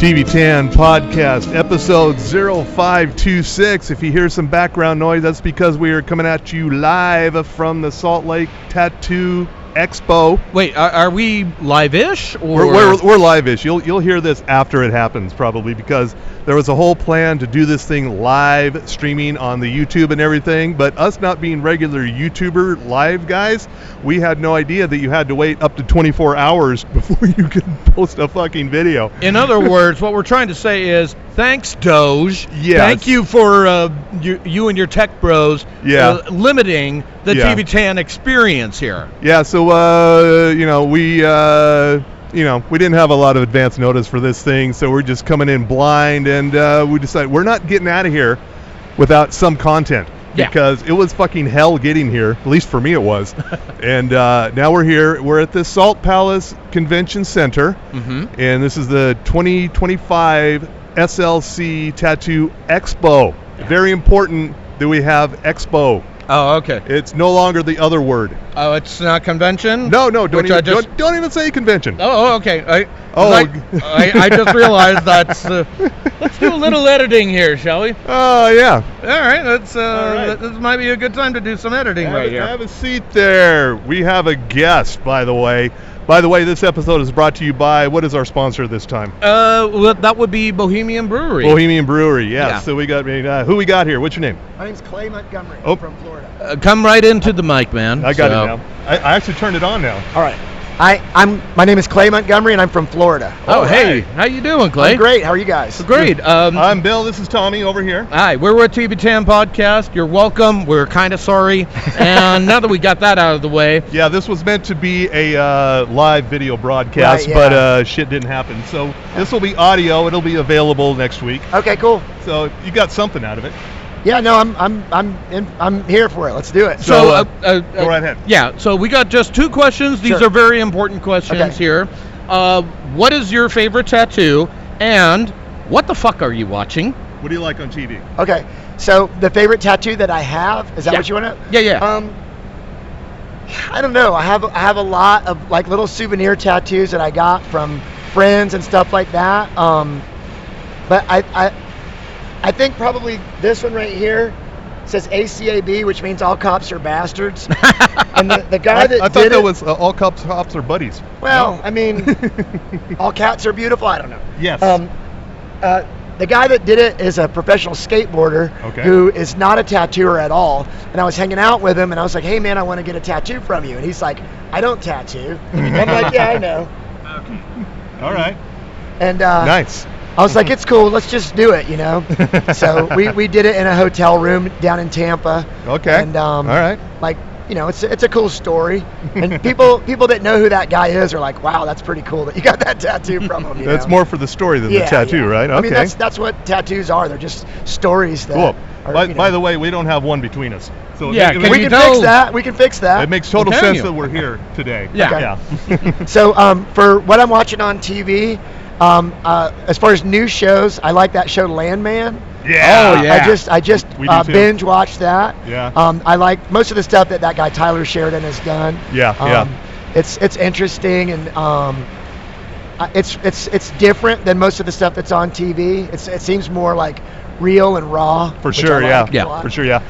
TV10 Podcast, episode 0526. If you hear some background noise, that's because we are coming at you live from the Salt Lake Tattoo Expo. Wait, are we live-ish? Or? We're live-ish. You'll hear this after it happens, probably, because there was a whole plan to do this thing live streaming on the YouTube and everything, but us not being regular YouTuber live guys, we had no idea that you had to wait up to 24 hours before you could post a fucking video. In other words, what we're trying to say is, thanks, Doge. Yes. Thank you for you and your tech bros limiting the TV10 experience here. Yeah, so, we didn't have a lot of advance notice for this thing, so we're just coming in blind, and we decided we're not getting out of here without some content. Yeah. Because it was fucking hell getting here, at least for me it was. And now we're here. We're at the Salt Palace Convention Center, and this is the 2025 SLC Tattoo Expo. Yeah. Very important that we have Expo. Oh, okay. It's no longer the other word. Oh, it's not convention? No, don't even say convention. Oh, okay. I just realized that's... let's do a little editing here, shall we? Oh, yeah. All right, this might be a good time to do some editing right here. Have a seat there. We have a guest, by the way. By the way, this episode is brought to you by, what is our sponsor this time? Well, that would be Bohemian Brewery. Bohemian Brewery, yes. Yeah. So we got, who we got here? What's your name? My name's Clay Montgomery. I'm from Florida. Come right into the mic, man. I got it now. I actually turned it on now. All right. My name is Clay Montgomery, and I'm from Florida. Oh, hey. How you doing, Clay? I'm great. How are you guys? Great. I'm Bill. This is Tommy over here. Hi. We're with TV10 Podcast. You're welcome. We're kind of sorry. And now that we got that out of the way. Yeah, this was meant to be a live video broadcast, but shit didn't happen. So this will be audio. It'll be available next week. Okay, cool. So you got something out of it. Yeah, no, I'm here for it. Let's do it. So go right ahead. Yeah, so we got just two questions. These are very important questions here. What is your favorite tattoo, and what the fuck are you watching? What do you like on TV? Okay, so the favorite tattoo that I have, is that what you want to? Yeah. I don't know. I have a lot of like little souvenir tattoos that I got from friends and stuff like that. But I think probably this one right here says ACAB, which means all cops are bastards. And the guy that I thought that was all cops are buddies. Well, no. I mean, all cats are beautiful. I don't know. Yes. The guy that did it is a professional skateboarder who is not a tattooer at all. And I was hanging out with him, and I was like, hey, man, I want to get a tattoo from you. And he's like, I don't tattoo. I'm like, yeah, I know. Okay. All right. And nice. I was like, it's cool. Let's just do it, So we did it in a hotel room down in Tampa. Okay. And all right. Like, it's a cool story. And people that know who that guy is are like, wow, that's pretty cool that you got that tattoo from him. That's more for the story than the tattoo, right? Okay. I mean, that's what tattoos are. They're just stories that. Cool. By the way, we don't have one between us. So we can fix that. We can fix that. It makes total sense that we're here today. Yeah. So for what I'm watching on TV. As far as new shows, I like that show Landman. Yeah. Oh yeah. I just binge watched that. Yeah. I like most of the stuff that guy Tyler Sheridan has done. Yeah. It's interesting, and it's different than most of the stuff that's on TV. It seems more like real and raw. For sure. For sure.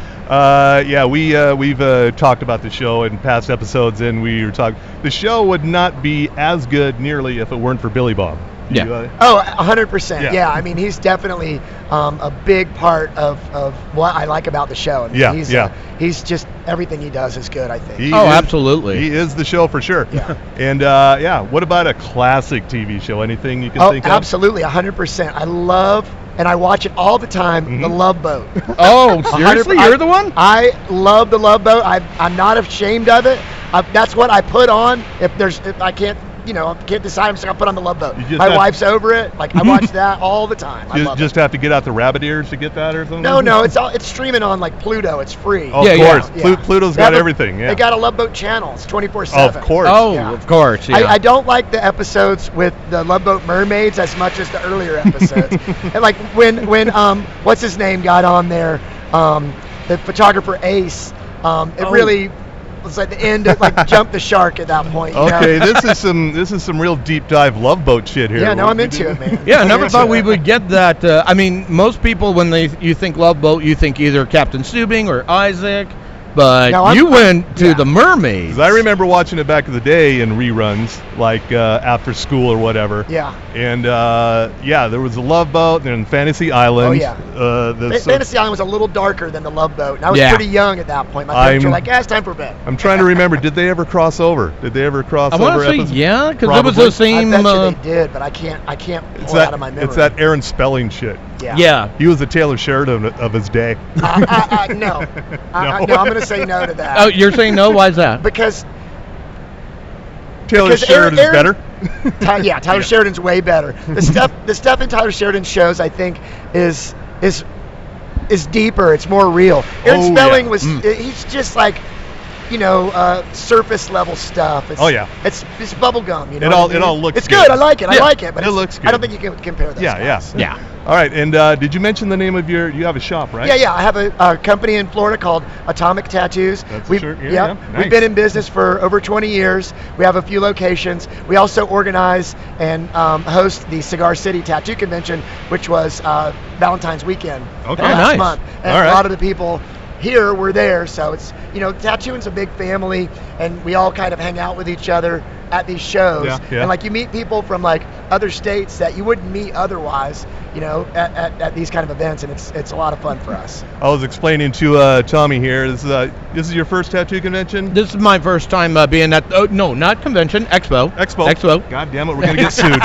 We've talked about the show in past episodes, and we were talking. The show would not be as good nearly if it weren't for Billy Bob. Yeah. 100%. Yeah. I mean, he's definitely a big part of what I like about the show. I mean, he's just everything he does is good, I think. Absolutely. He is the show for sure. Yeah. And what about a classic TV show? Anything you can think of? Absolutely, 100%. I love and I watch it all the time. The Love Boat. Oh, seriously? You're the one? I love the Love Boat. I'm not ashamed of it. That's what I put on. If I can't. I can't decide. I'm just gonna put on the Love Boat. My wife's over it. Like I watch that all the time. I love just have to get out the rabbit ears to get that or something. No, it's streaming on like Pluto. It's free. Oh, of course. Yeah. Pluto's got everything. Yeah. They got a Love Boat channel. It's 24/7. Of course. Of course. Yeah. I don't like the episodes with the Love Boat mermaids as much as the earlier episodes. And like when what's his name got on there, the photographer Ace. Really. It's like the end of like jump the shark at that point. You Okay, know? this is some real deep dive Love Boat shit here. Yeah, no, I'm into it, man. Yeah, I never thought we would get that. I mean, most people, when you think Love Boat, you think either Captain Stubing or Isaac. But No, you went to the Mermaids. 'Cause I remember watching it back in the day in reruns, like after school or whatever. Yeah. And there was a Love Boat, and then Fantasy Island. Oh, yeah. Fantasy Island was a little darker than the Love Boat, and I was pretty young at that point. My parents were like, it's time for bed. I'm trying to remember, did they ever cross over? Did they ever cross over? I want to say yeah, because it was the same. I bet you they did, but I can't pull it out of my memory. It's that Aaron Spelling shit. Yeah. He was the Taylor Sheridan of his day. No. I'm going to say no to that. Oh, you're saying no? Why is that? Because Taylor Sheridan's better? Tyler Sheridan's way better. The stuff in Tyler Sheridan's shows, I think, is deeper. It's more real. Aaron Spelling was he's just like, surface level stuff. It's bubble gum. You know, it all looks. It's good. I like it. Yeah. I like it. But it looks good. I don't think you can compare those. Yeah. All right. And did you mention the name of you have a shop, right? Yeah. I have a company in Florida called Atomic Tattoos. That's We've Nice. We've been in business for over 20 years. We have a few locations. We also organize and host the Cigar City Tattoo Convention, which was Valentine's weekend last month. And a lot of the people here were there, so it's tattooing's a big family, and we all kind of hang out with each other at these shows. And like you meet people from like other states that you wouldn't meet otherwise, at these kind of events, and it's a lot of fun for us. I was explaining to Tommy here. This is your first tattoo convention? This is my first time being at. Oh no, not convention. Expo. God damn it, we're gonna get sued.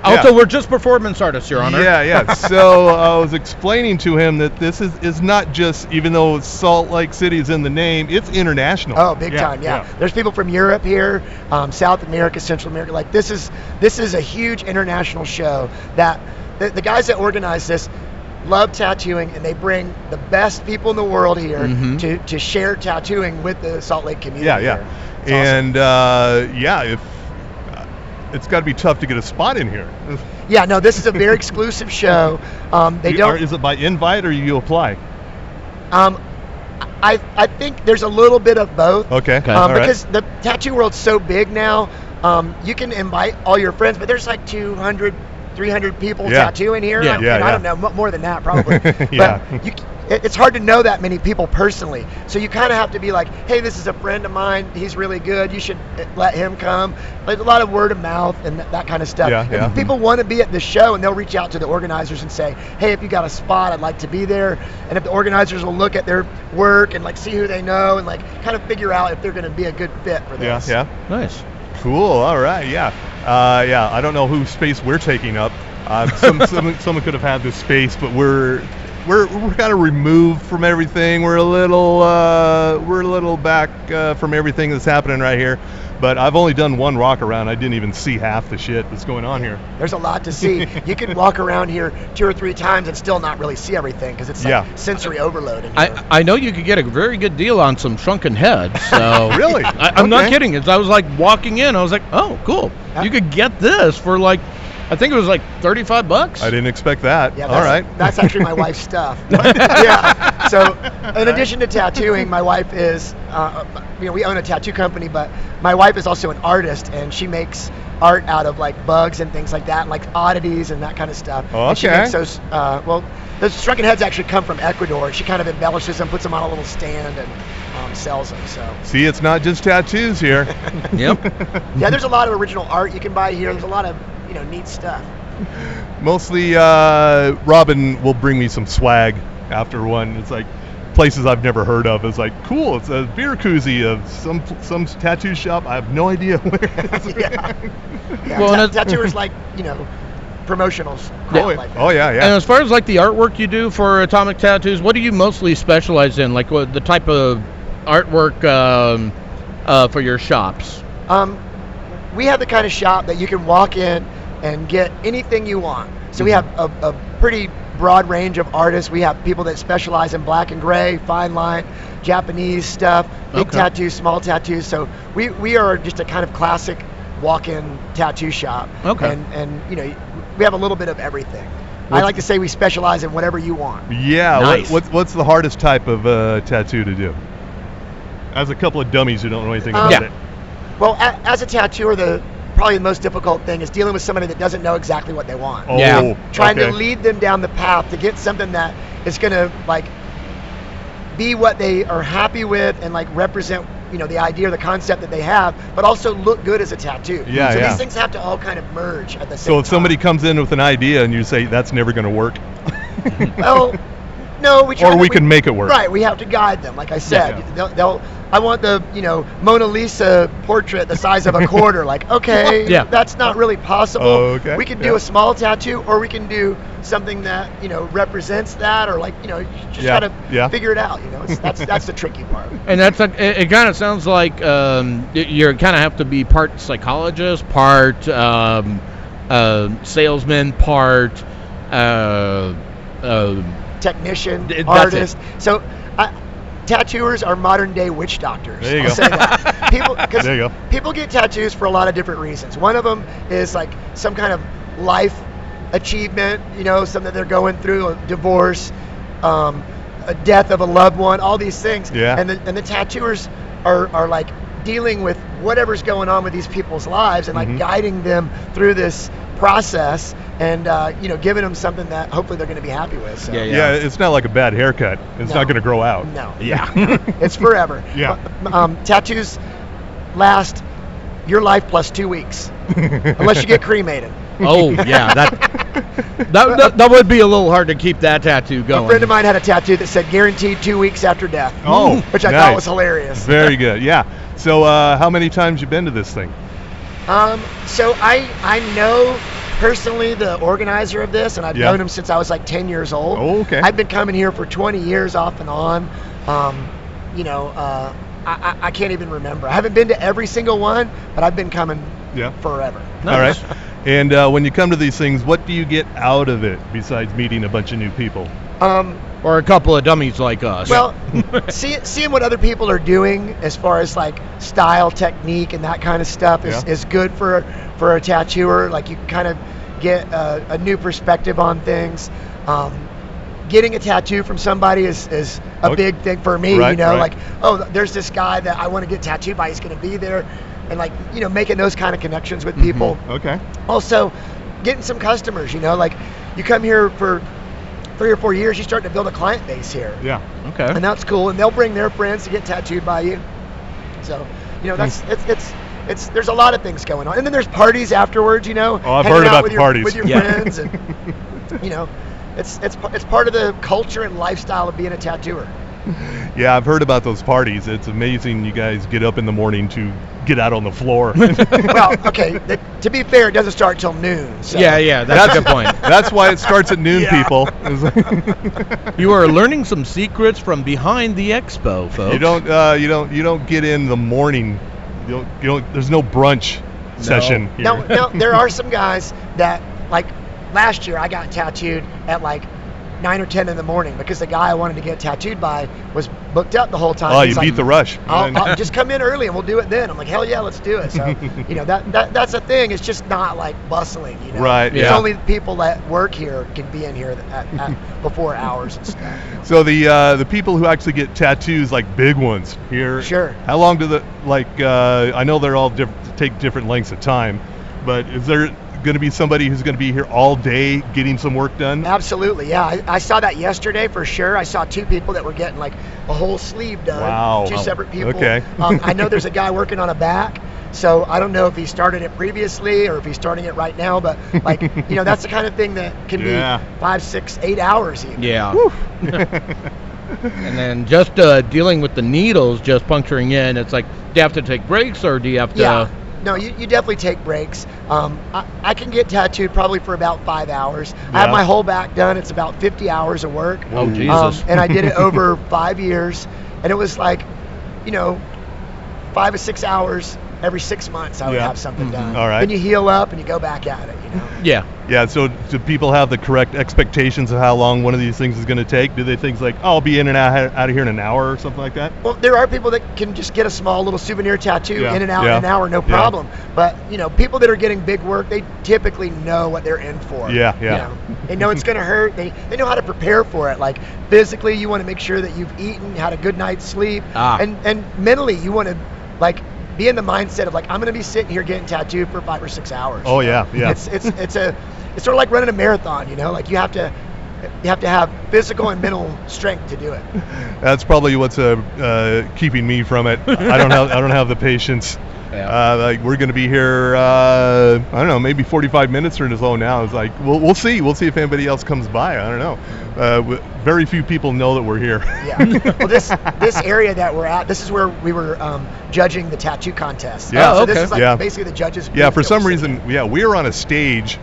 Also, we're just performance artists, Your Honor. Yeah. So I was explaining to him that this is not just, even though Salt Lake City is in the name, it's international. Oh, big time, yeah. There's people from Europe here, South America, Central America. Like this is a huge international show that the guys that organize this love tattooing, and they bring the best people in the world here to share tattooing with the Salt Lake community. Yeah. And if it's got to be tough to get a spot in here. Yeah, no, this is a very exclusive show. Is it by invite or you apply? I think there's a little bit of both. Okay. Because the tattoo world's so big now, you can invite all your friends, but there's like 200, 300 people tattooing here. I don't know, more than that probably. But it's hard to know that many people personally. So you kind of have to be like, hey, this is a friend of mine. He's really good. You should let him come. There's a lot of word of mouth and that kind of stuff. And people want to be at the show, and they'll reach out to the organizers and say, hey, if you got a spot, I'd like to be there. And if the organizers will look at their work and like see who they know and like kind of figure out if they're going to be a good fit for this. Yeah. Nice. Cool. All right. Yeah. I don't know whose space we're taking up. Someone could have had this space, but we're kind of removed from everything. We're a little back from everything that's happening right here. But I've only done one walk around. I didn't even see half the shit that's going on here. There's a lot to see. You can walk around here 2 or 3 times and still not really see everything because it's like sensory overload. I know you could get a very good deal on some shrunken heads. So really? I'm not kidding. I was like walking in. I was like, oh, cool. You could get this for like, I think it was like $35. I didn't expect that. Yeah, all right. That's actually my wife's stuff. Yeah. So in addition to tattooing, my wife is, we own a tattoo company, but my wife is also an artist, and she makes art out of like bugs and things like that, and like oddities and that kind of stuff. Oh, okay. And she makes those, those shrunken heads actually come from Ecuador. She kind of embellishes them, puts them on a little stand, and sells them. So see, it's not just tattoos here. Yep. Yeah, there's a lot of original art you can buy here. There's a lot of neat stuff. Mostly Robin will bring me some swag after one. It's like places I've never heard of. It's like, cool, it's a beer koozie of some tattoo shop. I have no idea where it is. Well, tattooers like promotionals. Yeah. And as far as like the artwork you do for Atomic Tattoos, what do you mostly specialize in? Like what the type of artwork for your shops? We have the kind of shop that you can walk in and get anything you want. So we have a pretty broad range of artists. We have people that specialize in black and gray, fine line, Japanese stuff, big tattoos, small tattoos. So we are just a kind of classic walk-in tattoo shop. Okay. And we have a little bit of everything. I like to say we specialize in whatever you want. Yeah. Nice. What's the hardest type of tattoo to do? As a couple of dummies who don't know anything Yeah. about it. Well, as a tattooer, probably the most difficult thing is dealing with somebody that doesn't know exactly what they want. Oh, Yeah. Trying to okay. lead them down the path to get something that is going to like be what they are happy with and like represent, the idea or the concept that they have, but also look good as a tattoo. Yeah, so yeah. these things have to all kind of merge at the same So if somebody time. comes in with an idea and you say that's never going to work, Well, no, we try or to- we can make it work. Right, we have to guide them. Like I said, Yeah. I want the Mona Lisa portrait the size of a quarter. Like, okay, Yeah. that's not really possible. Oh, okay. We can do Yeah. a small tattoo, or we can do something that represents that, or like you just Yeah. gotta Yeah. figure it out. That's the tricky part. And it kind of sounds like you kind of have to be part psychologist, part salesman, part Technician, That's artist. So. Tattooers are modern day witch doctors. There you I'll go. say that. There you go. People get tattoos for a lot of different reasons. One of them is like some kind of life achievement, something that they're going through, a divorce, a death of a loved one, all these things. Yeah. And the tattooers are like dealing with whatever's going on with these people's lives and like Mhm. guiding them through this process and giving them something that hopefully they're going to be happy with. So. Yeah. Yeah, it's not like a bad haircut. It's No. not going to grow out. No. Yeah. It's forever. Yeah. Tattoos last your life plus 2 weeks, unless you get cremated. Oh yeah, that would be a little hard to keep that tattoo going. A friend of mine had a tattoo that said guaranteed 2 weeks after death. Oh, which I nice. thought was hilarious. Very good. Yeah. So how many times you been to this thing? So I know personally the organizer of this, and I've Yeah. known him since I was like 10 years old. Oh, okay. I've been coming here for 20 years off and on. I can't even remember. I haven't been to every single one, but I've been coming Yeah. forever. All right. And when you come to these things, what do you get out of it besides meeting a bunch of new people? Or a couple of dummies like us. Well, seeing what other people are doing as far as like style, technique, and that kind of stuff is good for a tattooer. Like you kind of get a new perspective on things. Getting a tattoo from somebody is a Okay. big thing for me. Right, right. Like, oh, there's this guy that I want to get tattooed by. He's going to be there, and like making those kind of connections with people. Okay. Also, getting some customers. Like you come here for 3 or 4 years, you start to build a client base here. Yeah. okay. And that's cool, and they'll bring their friends to get tattooed by you. So, that's it's there's a lot of things going on, and then there's parties afterwards. Oh, I've hanging heard out about with the your, parties. with your Yeah. friends, and it's part of the culture and lifestyle of being a tattooer. Yeah, I've heard about those parties. It's amazing you guys get up in the morning to get out on the floor. Well, okay, to be fair, it doesn't start till noon. So. Yeah, that's a good point. That's why it starts at noon, Yeah. people. You are learning some secrets from behind the expo, folks. You don't get in the morning. You don't. There's no brunch session here. Now, there are some guys that, like, last year I got tattooed at like 9 or 10 in the morning because the guy I wanted to get tattooed by was booked up the whole time. Oh, He's you beat like, the rush. I'll just come in early and we'll do it then. I'm like, hell yeah, let's do it. So, that's a thing. It's just not like bustling, Right, It's yeah. only people that work here can be in here at before hours and stuff. So the people who actually get tattoos, like big ones here. Sure. How long do I know they're all take different lengths of time, but is there going to be somebody who's going to be here all day getting some work done? Absolutely, yeah. I saw that yesterday for sure. I saw 2 people that were getting like a whole sleeve done. Wow. 2 separate people. Okay. I know there's a guy working on a back, so I don't know if he started it previously or if he's starting it right now, but like, that's the kind of thing that can Yeah. be 5, 6, 8 hours even. Yeah. And then just dealing with the needles, just puncturing in, it's like, do you have to take breaks or do you have to? Yeah. No, you definitely take breaks. I can get tattooed probably for about 5 hours. I have Yeah. my whole back done. It's about 50 hours of work. Oh, Jesus. And I did it over 5 years. And it was like, 5 or 6 hours every 6 months I would have something done. All right. Then you heal up and you go back at it, you know? Yeah. Yeah, so do people have the correct expectations of how long one of these things is going to take? Do they think like, oh, I'll be in and out of here in an hour or something like that? Well, there are people that can just get a small little souvenir tattoo in and out in an hour, no problem. But, you know, people that are getting big work, they typically know what they're in for. Yeah. You know? They know it's going to hurt. They know how to prepare for it. Like, physically, you want to make sure that you've eaten, had a good night's sleep. And mentally, you want to, like, be in the mindset of, like, I'm going to be sitting here getting tattooed for 5 or 6 hours. Oh, yeah. It's sort of like running a marathon, you know? Like, you have to have physical and mental strength to do it. That's probably what's keeping me from it. I don't have the patience. Yeah. Like, we're going to be here, I don't know, maybe 45 minutes or so now. It's like, we'll see. We'll see if anybody else comes by. I don't know. Very few people know that we're here. Yeah. Well, this area that we're at, this is where we were judging the tattoo contest. Yeah. So this is like basically the judges. Yeah, for some reason, we're on a stage.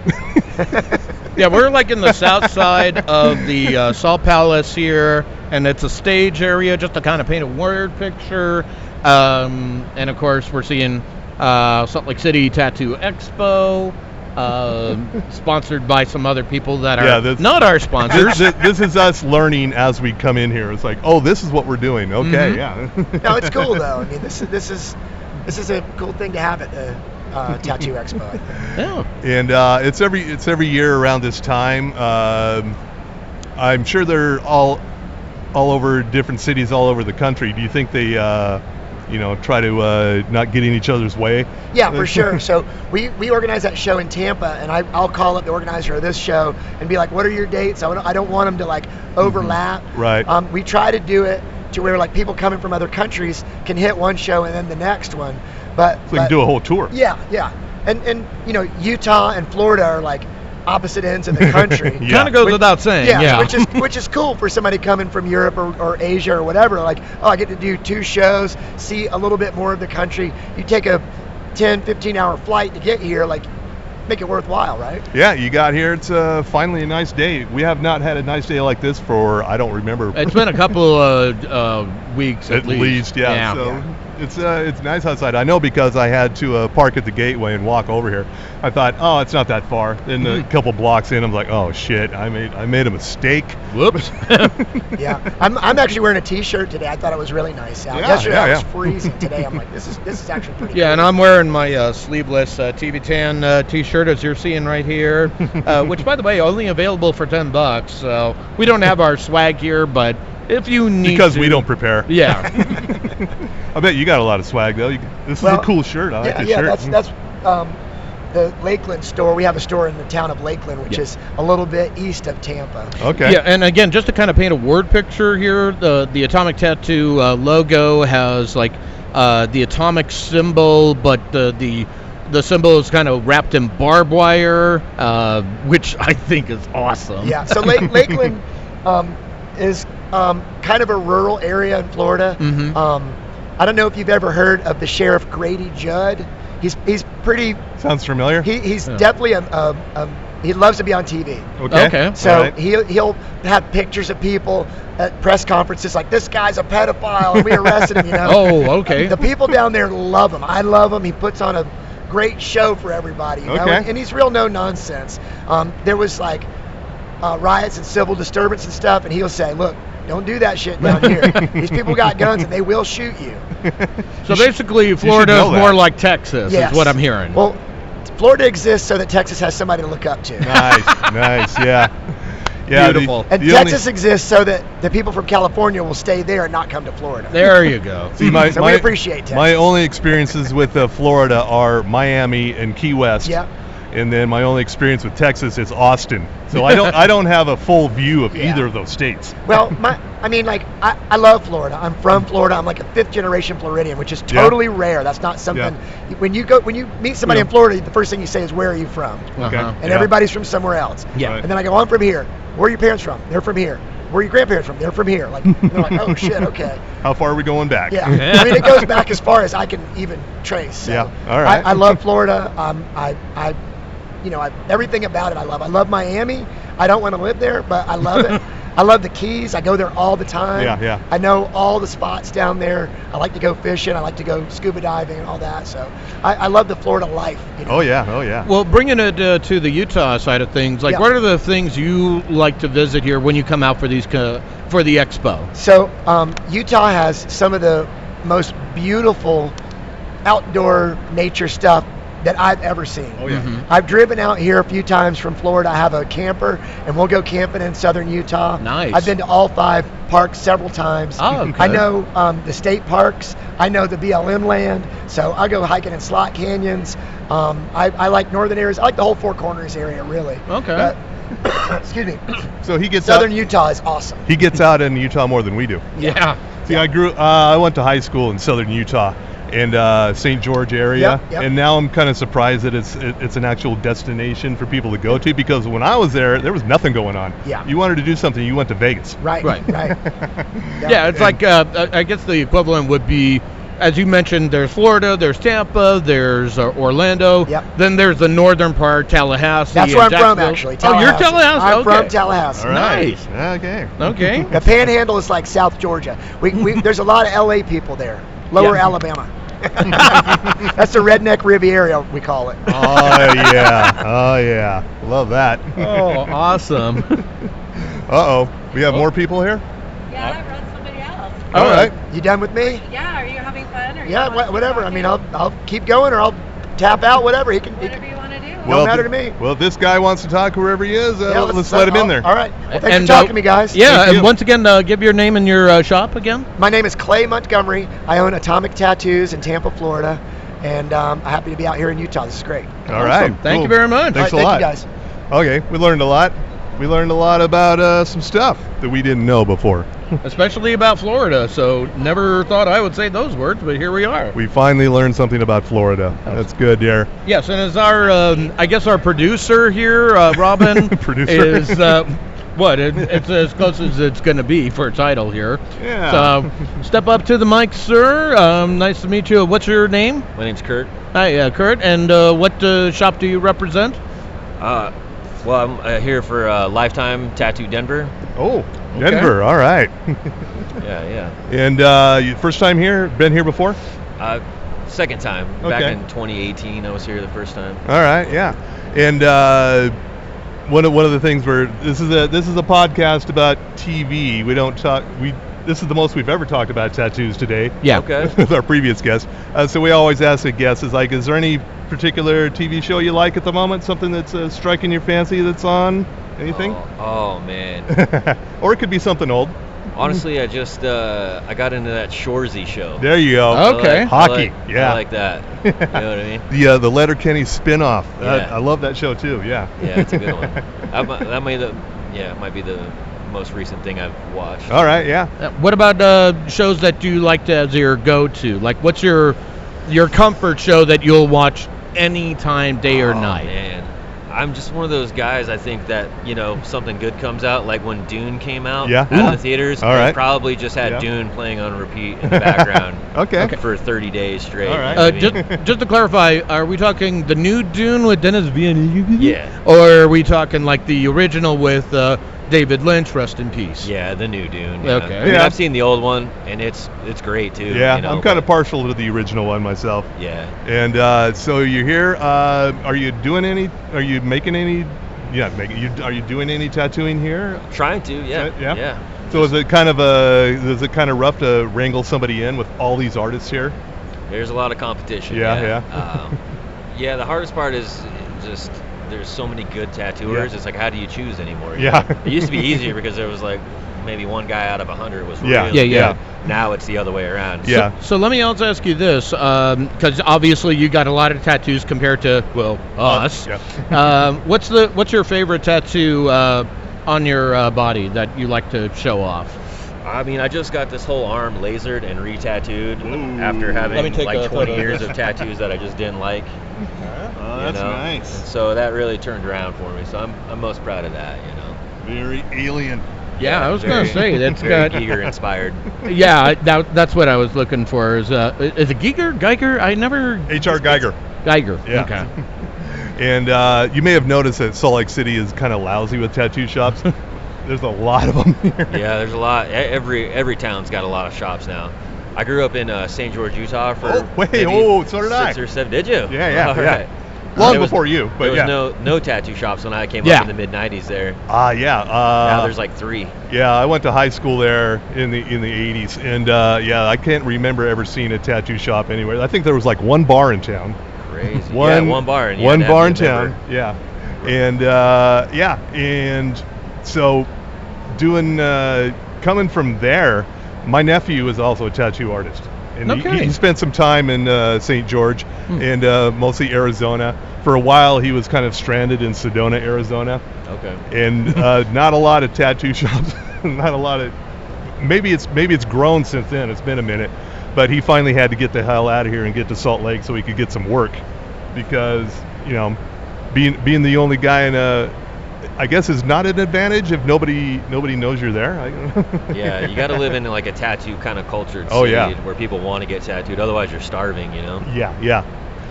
Yeah, we're like in the south side of the Salt Palace here, and it's a stage area just to kind of paint a word picture. And of course, we're seeing Salt Lake City Tattoo Expo, sponsored by some other people that are not our sponsors. This is us learning as we come in here. It's like, oh, this is what we're doing. Okay, yeah. No, it's cool though. I mean, this is a cool thing to have at the Tattoo Expo. I think. Yeah. And it's every year around this time. I'm sure they're all over different cities all over the country. Do you think they try to not get in each other's way? Yeah, for sure. So we organize that show in Tampa, and I'll call up the organizer of this show and be like, what are your dates? I don't want them to like overlap. Right. We try to do it to where like people coming from other countries can hit one show and then the next one. But so you can do a whole tour. Yeah. And you know, Utah and Florida are like opposite ends of the country. Kind of goes without saying. Yeah. Which is cool for somebody coming from Europe or Asia or whatever. Like, oh, I get to do 2 shows, see a little bit more of the country. You take a 10, 15-hour flight to get here, like, make it worthwhile, right? Yeah, you got here. It's finally a nice day. We have not had a nice day like this for, I don't remember. It's been a couple weeks at least. Yeah. So it's nice outside. I know because I had to park at the gateway and walk over here. I thought, oh, it's not that far. Then a couple blocks in, I'm like, oh shit, I made a mistake. Whoops. Yeah, I'm actually wearing a T-shirt today. I thought it was really nice out. Yesterday I was freezing. Today I'm like, this is actually pretty. Yeah, cool. and I'm wearing my sleeveless TV Tan T-shirt as you're seeing right here, which by the way only available for $10. So we don't have our swag here, but if you need because we don't prepare. Yeah. I bet you got a lot of swag though. This is a cool shirt. I like this shirt. That's the Lakeland store. We have a store in the town of Lakeland, which is a little bit east of Tampa. Okay. Yeah, and again, just to kind of paint a word picture here, the Atomic Tattoo logo has like the atomic symbol, but the symbol is kind of wrapped in barbed wire, which I think is awesome. Yeah. So Lakeland is kind of a rural area in Florida. Mm-hmm. I don't know if you've ever heard of the Sheriff Grady Judd. He's pretty. Sounds familiar. He's definitely he loves to be on TV. Okay. So he'll have pictures of people at press conferences like, this guy's a pedophile and we arrested him. You know. Oh, okay. The people down there love him. I love him. He puts on a great show for everybody. You know? And he's real no nonsense. There was like riots and civil disturbance and stuff, and he'll say, look, don't do that shit down here. These people got guns and they will shoot you. So basically, Florida is more like Texas, is what I'm hearing. Well, Florida exists so that Texas has somebody to look up to. Nice, yeah. Beautiful. And Texas exists so that the people from California will stay there and not come to Florida. There you go. See, we appreciate Texas. My only experiences with Florida are Miami and Key West. Yeah. And then my only experience with Texas is Austin. So I don't have a full view of either of those states. Well, I love Florida. I'm from Florida. I'm like a 5th generation Floridian, which is totally rare. That's not something when you meet somebody in Florida, the first thing you say is, where are you from? Okay. And everybody's from somewhere else. Yeah. And then I go, I'm from here. Where are your parents from? They're from here. Where are your grandparents from? They're from here. Like, they're like, oh shit, okay. How far are we going back? Yeah. I mean, it goes back as far as I can even trace. So yeah. All right. I love Florida. everything about it I love. I love Miami. I don't want to live there, but I love it. I love the Keys. I go there all the time. Yeah. I know all the spots down there. I like to go fishing. I like to go scuba diving and all that. So I love the Florida life. You know? Oh yeah. Well, bringing it to the Utah side of things, like what are the things you like to visit here when you come out for these for the expo? So Utah has some of the most beautiful outdoor nature stuff that I've ever seen. Oh yeah. I've driven out here a few times from Florida. I have a camper, and we'll go camping in southern Utah. Nice. I've been to all 5 parks several times. Oh, okay. I know the state parks. I know the BLM land. So I go hiking in slot canyons. I like northern areas. I like the whole Four Corners area, really. Okay. But, excuse me. So he gets Southern out, Utah is awesome. He gets out in Utah more than we do. Yeah. See, I went to high school in southern Utah, and St. George area, Yep. and now I'm kind of surprised that it's an actual destination for people to go to, because when I was there was nothing going on. Yeah. You wanted to do something, you went to Vegas. Right. Yeah, it's like I guess the equivalent would be, as you mentioned, there's Florida, there's Tampa, there's Orlando. Yep. Then there's the northern part, Tallahassee. That's where I'm from, Jacksonville. actually. Oh, you're Tallahassee. I'm okay. from Tallahassee. All right. Nice. Okay. Okay. The Panhandle is like South Georgia. We there's a lot of LA people there. Lower Yeah. Alabama. That's the redneck Riviera, we call it. Oh yeah. Love that. Oh, awesome. Uh-oh. We have more people here? Yeah, I brought somebody else. All right. You done with me? Yeah, are you having fun? Or you Yeah, want to whatever. talk I mean, to- I'll keep going, or I'll tap out. Whatever. He can. whatever you want to do. Well, matter to me. Well, if this guy wants to talk, whoever he is, Yeah, let's let him in there. All right. Well, thanks And, for talking to me, guys. Yeah, Thank and you. once again, give your name and your shop again. My name is Clay Montgomery. I own Atomic Tattoos in Tampa, Florida, and I'm happy to be out here in Utah. This is great. All right. Awesome. Thank you Cool. very much. Thanks All right, a lot. Thank you, guys. Okay, we learned a lot. We learned a lot about some stuff that we didn't know before. Especially about Florida. So never thought I would say those words, but here we are. We finally learned something about Florida. That's good, dear. Yes, and as our, I guess our producer here, Robin, Producer. is it's as close as it's going to be for a title here. Yeah. So step up to the mic, sir. Nice to meet you. What's your name? My name's Kurt. Hi, Kurt. And what shop do you represent? Well, I'm here for Lifetime Tattoo Denver. Oh, Denver. All right. Yeah. And you first time here? Been here before? Second time. Okay. Back in 2018, I was here the first time. All right. Yeah. And one of the things where this is a podcast about TV. We don't talk. This is the most we've ever talked about tattoos today. Yeah. Okay. With our previous guest. So we always ask the guests, is there any particular TV show you like at the moment? Something that's striking your fancy that's on? Anything? Oh man. Or it could be something old. Honestly, I just I got into that Shoresy show. There you go. Okay. Hockey, yeah. I like that. You know what I mean? The Letterkenny spin-off. Yeah. I love that show too. Yeah. Yeah, it's a good one. That might be the most recent thing I've watched. All right. Yeah. What about shows that you like to as your go-to? Like, what's your comfort show that you'll watch anytime, day or night? Man. I'm just one of those guys, I think, that, something good comes out, like when Dune came out Yeah. out Ooh. of the theaters. All they right. probably just had Yeah. Dune playing on repeat in the background Okay. for 30 days straight. All right. you know what I mean? Just to clarify, are we talking the new Dune with Dennis Villeneuve? Yeah. Or are we talking like the original with David Lynch, rest in peace? Yeah, the new Dune. Okay. I mean, Yeah. I've seen the old one, and it's great, too. Yeah. I'm I'm kind of partial to the original one myself. Yeah. And so you're here. Are you doing any? Are you making any? Yeah. Are you doing any tattooing here? Trying to, yeah. Yeah? So is it kind of rough to wrangle somebody in with all these artists here? There's a lot of competition. Yeah. Yeah, the hardest part is just there's so many good tattooers. Yeah. It's like, how do you choose anymore? Yeah. It used to be easier because there was like maybe one guy out of 100 was Yeah. really Yeah. good. Now it's the other way around. Yeah. So let me also ask you this, because obviously you got a lot of tattoos compared to us. Yeah. What's your favorite tattoo on your body that you like to show off? I mean, I just got this whole arm lasered and re-tattooed Ooh. after Let me having take a like 20 photo. years of tattoos that I just didn't like. Oh, you that's know? nice. So that really turned around for me. So I'm most proud of that. Very alien. Yeah, I was very- going to say that's very got. Giger inspired. Yeah, that's what I was looking for. Is it Geiger? I never. H.R. Geiger. Geiger. Yeah. Okay. And you may have noticed that Salt Lake City is kind of lousy with tattoo shops. There's a lot of them here. Yeah, there's a lot. Every town's got a lot of shops now. I grew up in St. George, Utah for so did I. 6 or 7. Did you? Yeah. All right. Long before you, but there was no tattoo shops when I came up in the mid '90s there. Now there's like 3. Yeah, I went to high school there in the '80s, and I can't remember ever seeing a tattoo shop anywhere. I think there was like one bar in town. Crazy. One bar. And one bar in town. Yeah, and and so coming from there, my nephew is also a tattoo artist. And he spent some time in St. George and mostly Arizona. For a while, he was kind of stranded in Sedona, Arizona. Okay. And not a lot of tattoo shops. Not a lot of. Maybe it's grown since then. It's been a minute, but he finally had to get the hell out of here and get to Salt Lake so he could get some work, because being the only guy in I guess is not an advantage if nobody knows you're there. Yeah, you got to live in like a tattoo kind of cultured city where people want to get tattooed. Otherwise, you're starving. Yeah.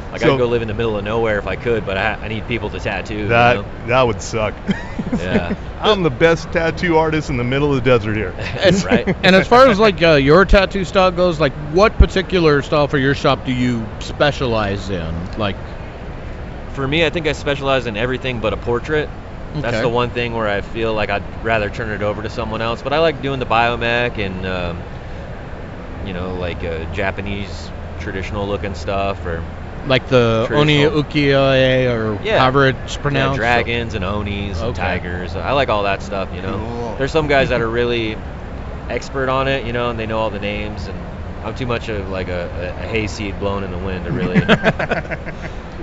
Like I'd go live in the middle of nowhere if I could, but I need people to tattoo. That would suck. Yeah. I'm the best tattoo artist in the middle of the desert here. And, right. And as far as like your tattoo style goes, like what particular style for your shop do you specialize in? Like, for me, I think I specialize in everything but a portrait. That's the one thing where I feel like I'd rather turn it over to someone else. But I like doing the biomech and, Japanese traditional looking stuff, or like the Oni Ukiyo-e, or however it's pronounced. Yeah, dragons and Onis and tigers. I like all that stuff, Cool. There's some guys that are really expert on it, and they know all the names, and I'm too much of like a hayseed blown in the wind to really.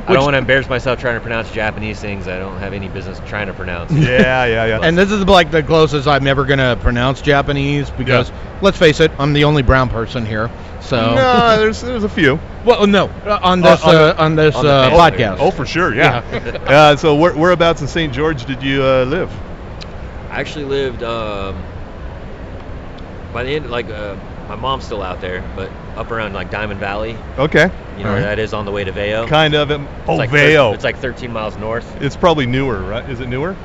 I don't want to embarrass myself trying to pronounce Japanese things I don't have any business trying to pronounce. Yeah. And this is like the closest I'm ever going to pronounce Japanese, because let's face it, I'm the only brown person here. So no, there's a few. Well, no, on this podcast. Oh, for sure, yeah. So whereabouts in St. George did you live? I actually lived by the end, my mom's still out there, but up around like Diamond Valley. Okay. Where that is on the way to Vail. Kind of. Vail. It's like 13 miles north. It's probably newer, right? Is it newer?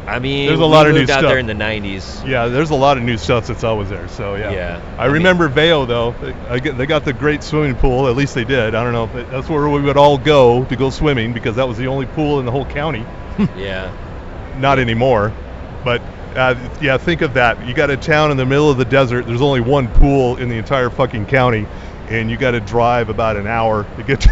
I mean, there's a lot of new stuff. Out there in the 90s. Yeah, there's a lot of new stuff since I was there. So yeah. Yeah. I remember Vail though. They got the great swimming pool. At least they did. I don't know if that's where we would all go to go swimming, because that was the only pool in the whole county. Yeah. Not anymore, but. Think of that. You got a town in the middle of the desert. There's only one pool in the entire fucking county, and you got to drive about an hour to get to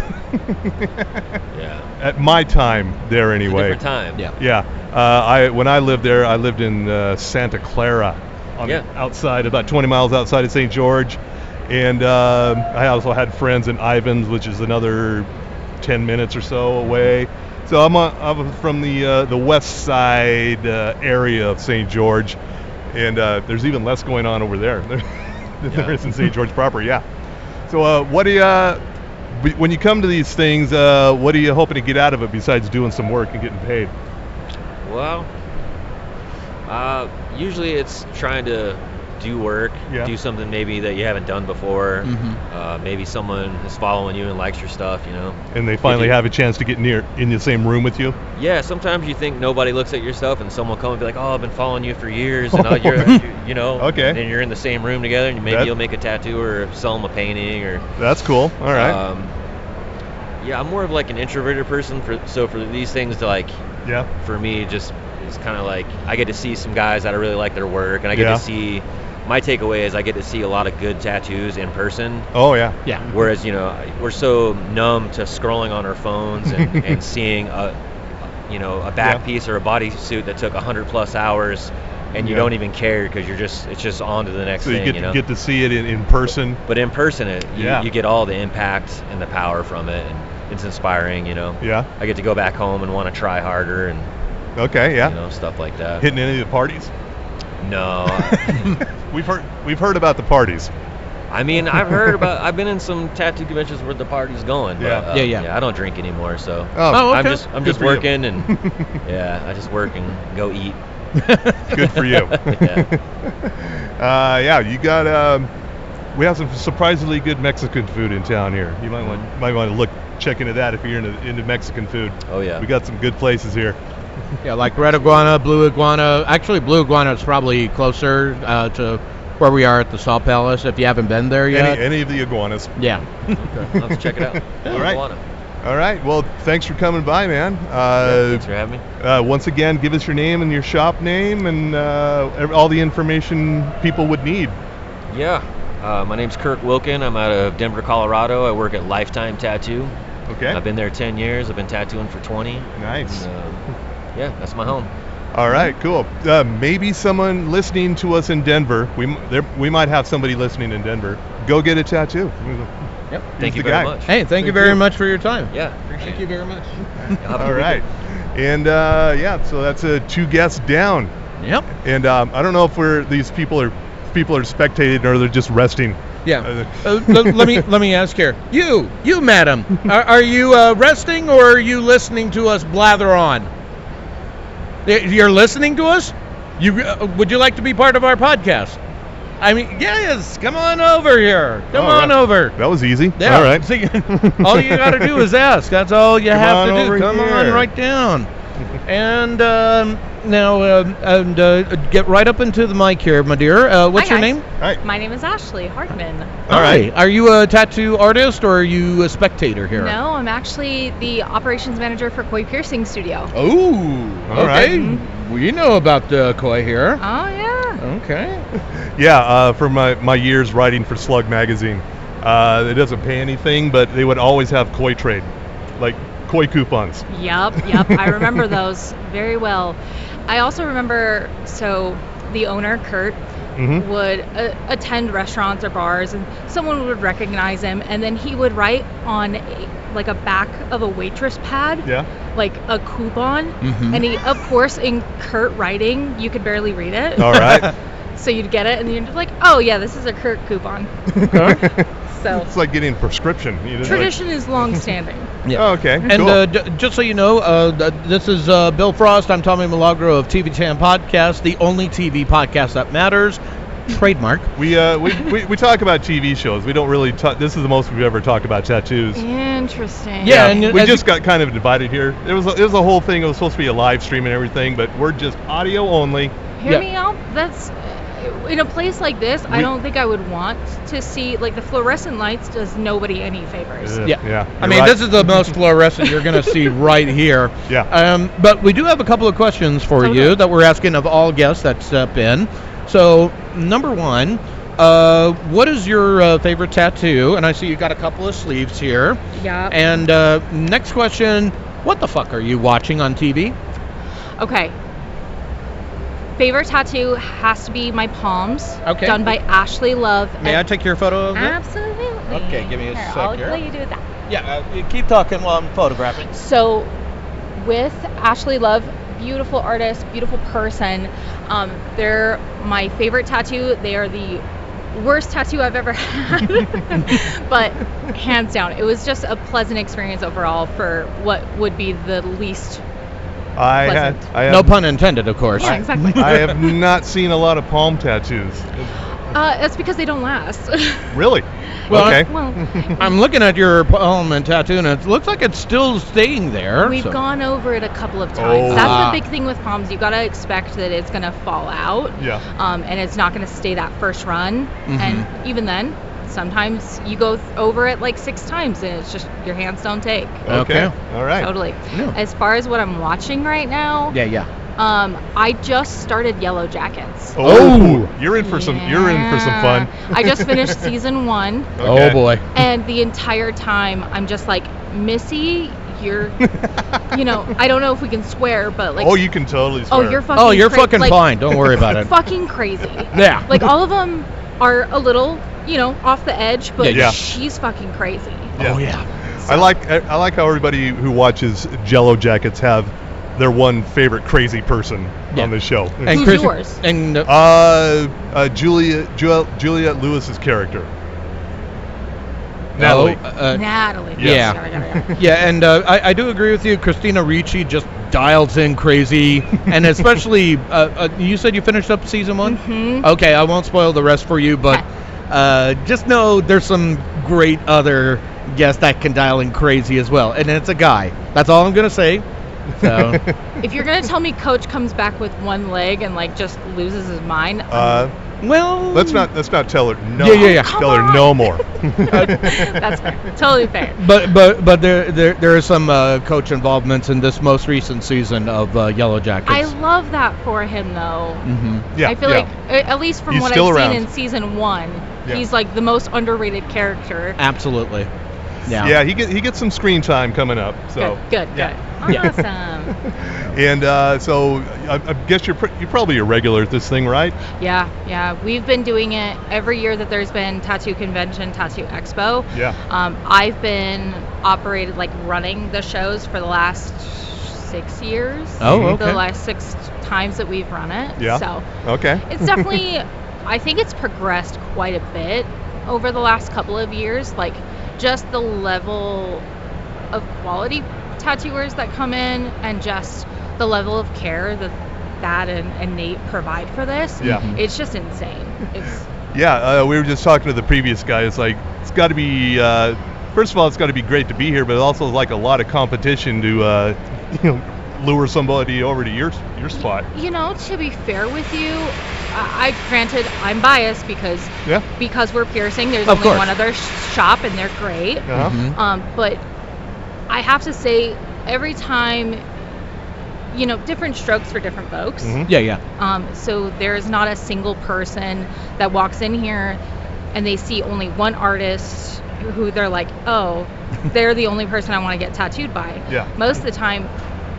Yeah. At my time there anyway. It's a different time. Yeah. When I lived there, I lived in Santa Clara, outside, about 20 miles outside of St. George, and I also had friends in Ivins, which is another 10 minutes or so away. So I'm from the west side area of St. George, and there's even less going on over there than there is in St. George proper. Yeah. So what do you, when you come to these things, what are you hoping to get out of it besides doing some work and getting paid? Well, usually it's trying to do work, do something maybe that you haven't done before. Maybe someone is following you and likes your stuff, And they finally have a chance to get in the same room with you. Yeah, sometimes you think nobody looks at your stuff, and someone come and be like, "Oh, I've been following you for years," and you're, okay. And you're in the same room together, and maybe you'll make a tattoo or sell them a painting, or. That's cool. All right. I'm more of like an introverted person, so for these things to for me, just it's kind of like I get to see some guys that I really like their work, and I get to see. My takeaway is I get to see a lot of good tattoos in person. Oh, yeah. Yeah. Whereas, we're so numb to scrolling on our phones and seeing a back piece or a bodysuit that took 100+ hours, and you don't even care because it's just on to the next thing. So you get to see it in person. But in person, you get all the impact and the power from it, and it's inspiring, Yeah. I get to go back home and want to try harder and. Okay, yeah. Stuff like that. Hitting any of the parties? No. We've heard about the parties. I mean, I've been in some tattoo conventions where the party's going. But, I don't drink anymore, so okay. I'm just working and I just work and go eat. Good for you. You got we have some surprisingly good Mexican food in town here. You might want to check into that if you're into Mexican food. Oh yeah. We got some good places here. Yeah, like red iguana, blue iguana. Actually, blue iguana is probably closer to where we are at the Salt Palace. If you haven't been there yet, Any of the iguanas. Yeah. Okay. I'll have to check it out. All right. All right. Well, thanks for coming by, man. Thanks for having me. Once again, give us your name and your shop name and all the information people would need. Yeah. My name's Kirk Wilken. I'm out of Denver, Colorado. I work at Lifetime Tattoo. Okay. I've been there 10 years. I've been tattooing for 20. Nice. And, yeah, that's my home. All right, cool. Maybe someone listening to us in Denver. We might have somebody listening in Denver. Go get a tattoo. Yep. Thank you very much. Hey, thank you very much for your time. Yeah. Thank you very much. All right. And so that's 2 guests down. Yep. And I don't know if these people are spectating or they're just resting. Yeah. Let me ask here. You, madam, are you resting or are you listening to us blather on? You're listening to us? Would you like to be part of our podcast? I mean, yes. Come on over here. Come on over. That was easy. Yeah. All right. See, all you got to do is ask. That's all you have to do. Come on right down. And now, get right up into the mic here, my dear. What's your name? Hi. My name is Ashley Hardman. All right. Are you a tattoo artist or are you a spectator here? No, I'm actually the operations manager for Koi Piercing Studio. Oh, all right. We know about the Koi here. Oh, yeah. Okay. Yeah, from my years writing for Slug Magazine. It doesn't pay anything, but they would always have koi trade, like koi coupons. Yep. I remember those very well. I also remember, the owner, Kurt, would attend restaurants or bars, and someone would recognize him, and then he would write on a back of a waitress pad, like a coupon, and he, of course, in Kurt writing, you could barely read it. All right. So you'd get it, and you're like, oh yeah, this is a Kurt coupon. So it's like getting a prescription. Tradition is long-standing. Yeah. Oh, okay. And cool. Just so you know, this is Bill Frost. I'm Tommy Milagro of TV Chan Podcast, the only TV podcast that matters. Trademark. We talk about TV shows. We don't really talk. This is the most we've ever talked about tattoos. Interesting. Yeah, and we just got kind of divided here. It was a whole thing. It was supposed to be a live stream and everything, but we're just audio only. Hear me out. That's in a place like this. I don't think I would want to see the fluorescent lights. Does nobody any favors? Yeah. I mean, this is the most fluorescent you're going to see right here. Yeah. But we do have a couple of questions for you that we're asking of all guests that step in. So, number one, what is your favorite tattoo? And I see you got a couple of sleeves here. Yeah. And next question, what the fuck are you watching on TV? Okay. Favorite tattoo has to be my palms. Okay. Done by Ashley Love. May I take your photo of it? Absolutely. Okay, give me a sec I'll here. let you do that. Yeah, you keep talking while I'm photographing. So, with Ashley Love, beautiful artist, beautiful person. They're my favorite tattoo. They are the worst tattoo I've ever had, but hands down, it was just a pleasant experience overall for what would be the least pleasant. No pun intended, of course. Yeah, exactly. I have not seen a lot of palm tattoos. That's because they don't last. Really? Well, okay. I'm looking at your palm and tattoo, and it looks like it's still staying there. We've gone over it a couple of times. Oh. That's the big thing with palms. You gotta expect that it's gonna fall out. Yeah. And it's not gonna stay that first run. And even then, sometimes you go over it 6 times, and it's just your hands don't take. Okay. All right. Totally. Yeah. As far as what I'm watching right now, I just started Yellowjackets. Oh, you're in for some fun. I just finished season 1. Okay. Oh boy. And the entire time I'm just like, Missy, you're I don't know if we can swear, but oh, you can totally swear. Oh, you're fucking you're fucking fine. Don't worry about it. Fucking crazy. Yeah. All of them are a little, off the edge, but Yeah. she's fucking crazy. Yeah. Oh yeah. I like how everybody who watches Yellowjackets have their one favorite crazy person on the show. And Who's yours? And Juliette Lewis's character. Natalie. Natalie. Yeah. Yeah, and I do agree with you. Christina Ricci just dials in crazy, and especially you said you finished up season 1. Mm-hmm. Okay, I won't spoil the rest for you, but just know there's some great other guests that can dial in crazy as well, and it's a guy. That's all I'm gonna say. So if you're gonna tell me Coach comes back with one leg and like just loses his mind, well, let's not tell her no. Yeah. Tell her no more. That's fair. Totally fair. But there are some coach involvements in this most recent season of Yellowjackets. I love that for him though. Mm-hmm. Yeah, I feel like at least from he's what still I've around. seen in season 1, he's like the most underrated character. Absolutely. Yeah, he gets some screen time coming up. So Good. Awesome. And so I guess you're probably a regular at this thing, right? Yeah. We've been doing it every year that there's been Tattoo Convention, Tattoo Expo. Yeah. I've been running the shows for the last 6 years. Oh, okay. The last 6 times that we've run it. Yeah. So okay. It's definitely, I think it's progressed quite a bit over the last couple of years. Like, just the level of quality tattooers that come in and just the level of care that and Nate provide for this. Yeah. It's just insane. We were just talking to the previous guy. It's like, it's got to be, first of all, it's got to be great to be here, but also like a lot of competition to, lure somebody over to your spot. To be fair with you, granted, I'm biased because we're piercing. There's only one other shop, and they're great. Uh-huh. But I have to say, every time, different strokes for different folks. Mm-hmm. Yeah. So there's not a single person that walks in here and they see only one artist who they're like, oh, they're the only person I want to get tattooed by. Yeah. Most of the time,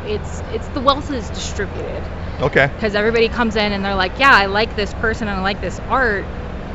it's the wealth is distributed. Okay. Because everybody comes in and they're like, yeah, I like this person and I like this art,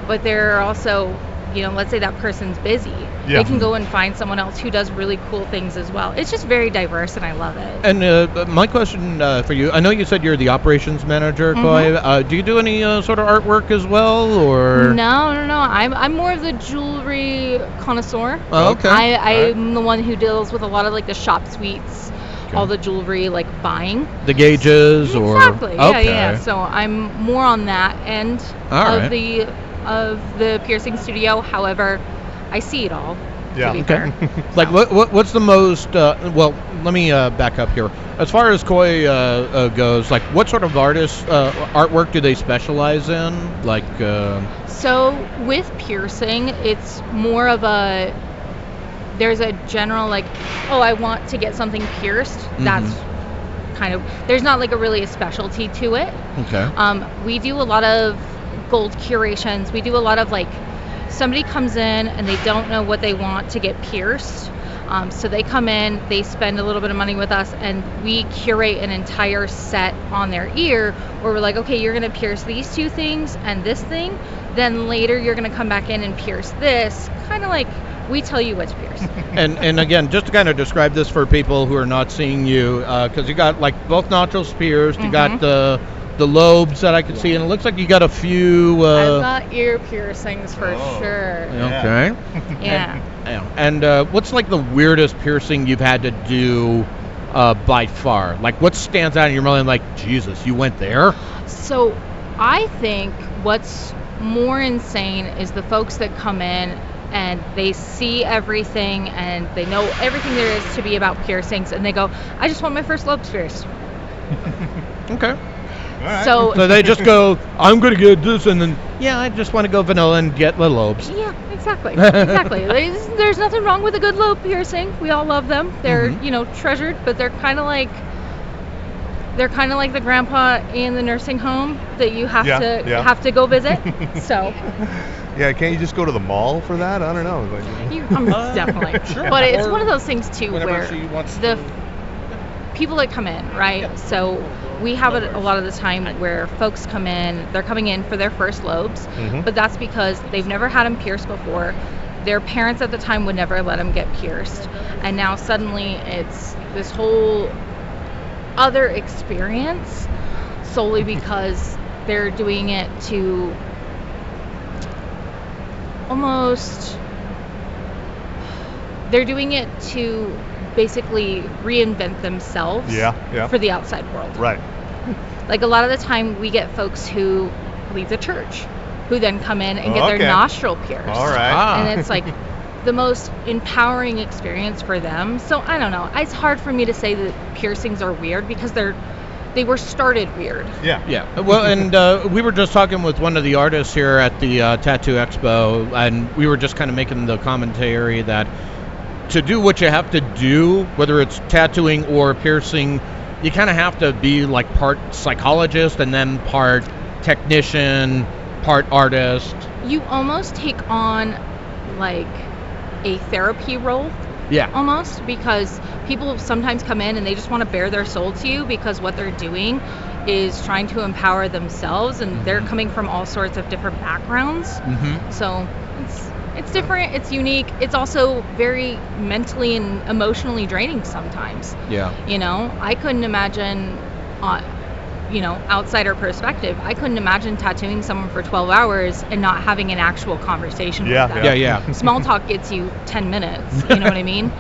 but they're also, let's say that person's busy. Yeah. They can go and find someone else who does really cool things as well. It's just very diverse, and I love it. And my question for you, I know you said you're the operations manager, Clay. Do you do any sort of artwork as well, or? No. I'm more of the jewelry connoisseur. Oh, okay. I'm the one who deals with a lot of like the shop suites. Okay. All the jewelry, like buying the gauges, or exactly, okay. Yeah. So I'm more on that end of the piercing studio. However, I see it all. Yeah. Okay. Like what's the most? Well, let me back up here. As far as Koi goes, like what sort of artwork do they specialize in? Like. So with piercing, it's more of a. There's a general like, oh, I want to get something pierced. Mm-hmm. That's kind of, there's not like a specialty to it. Okay. We do a lot of gold curations. We do a lot of like, somebody comes in and they don't know what they want to get pierced. So they come in, they spend a little bit of money with us, and we curate an entire set on their ear where we're like, okay, you're going to pierce these 2 things and this thing. Then later you're going to come back in and pierce this. Kind of like, we tell you what to pierce. And again, just to kind of describe this for people who are not seeing you, because you got like both nostrils pierced, you got the lobes that I can see, and it looks like you got a few. I've got ear piercings for sure. Okay. Yeah. And what's like the weirdest piercing you've had to do by far? Like what stands out in your mind? Like Jesus, you went there? So I think what's more insane is the folks that come in and they see everything and they know everything there is to be about piercings, and they go, I just want my first lobes pierced. Okay. All right. So they just go, I'm going to get this, and then, I just want to go vanilla and get the lobes. Yeah, exactly. There's nothing wrong with a good lobe piercing. We all love them. They're, treasured, but they're kind of like the grandpa in the nursing home that you have to go visit. So. Yeah, can't you just go to the mall for that? I don't know. Definitely. Sure. But it's one of those things too where the people that come in, right? Yeah. So we have it a lot of the time where folks come in, they're coming in for their first lobes, but that's because they've never had them pierced before. Their parents at the time would never let them get pierced. And now suddenly it's this whole other experience solely because they're doing it to basically reinvent themselves for the outside world. Right. Like a lot of the time we get folks who leave the church who then come in and get their nostril pierced. All right. And it's like, the most empowering experience for them. So I don't know. It's hard for me to say that piercings are weird because they were started weird. Yeah. Well, and we were just talking with one of the artists here at the Tattoo Expo, and we were just kind of making the commentary that to do what you have to do, whether it's tattooing or piercing, you kind of have to be like part psychologist and then part technician, part artist. You almost take on like a therapy role. Yeah. Almost, because people sometimes come in and they just want to bare their soul to you because what they're doing is trying to empower themselves, and they're coming from all sorts of different backgrounds. So it's different, it's unique. It's also very mentally and emotionally draining sometimes. Yeah. You know, I couldn't imagine, outsider perspective, I couldn't imagine tattooing someone for 12 hours and not having an actual conversation with them. Yeah. Small talk gets you 10 minutes, you know what I mean?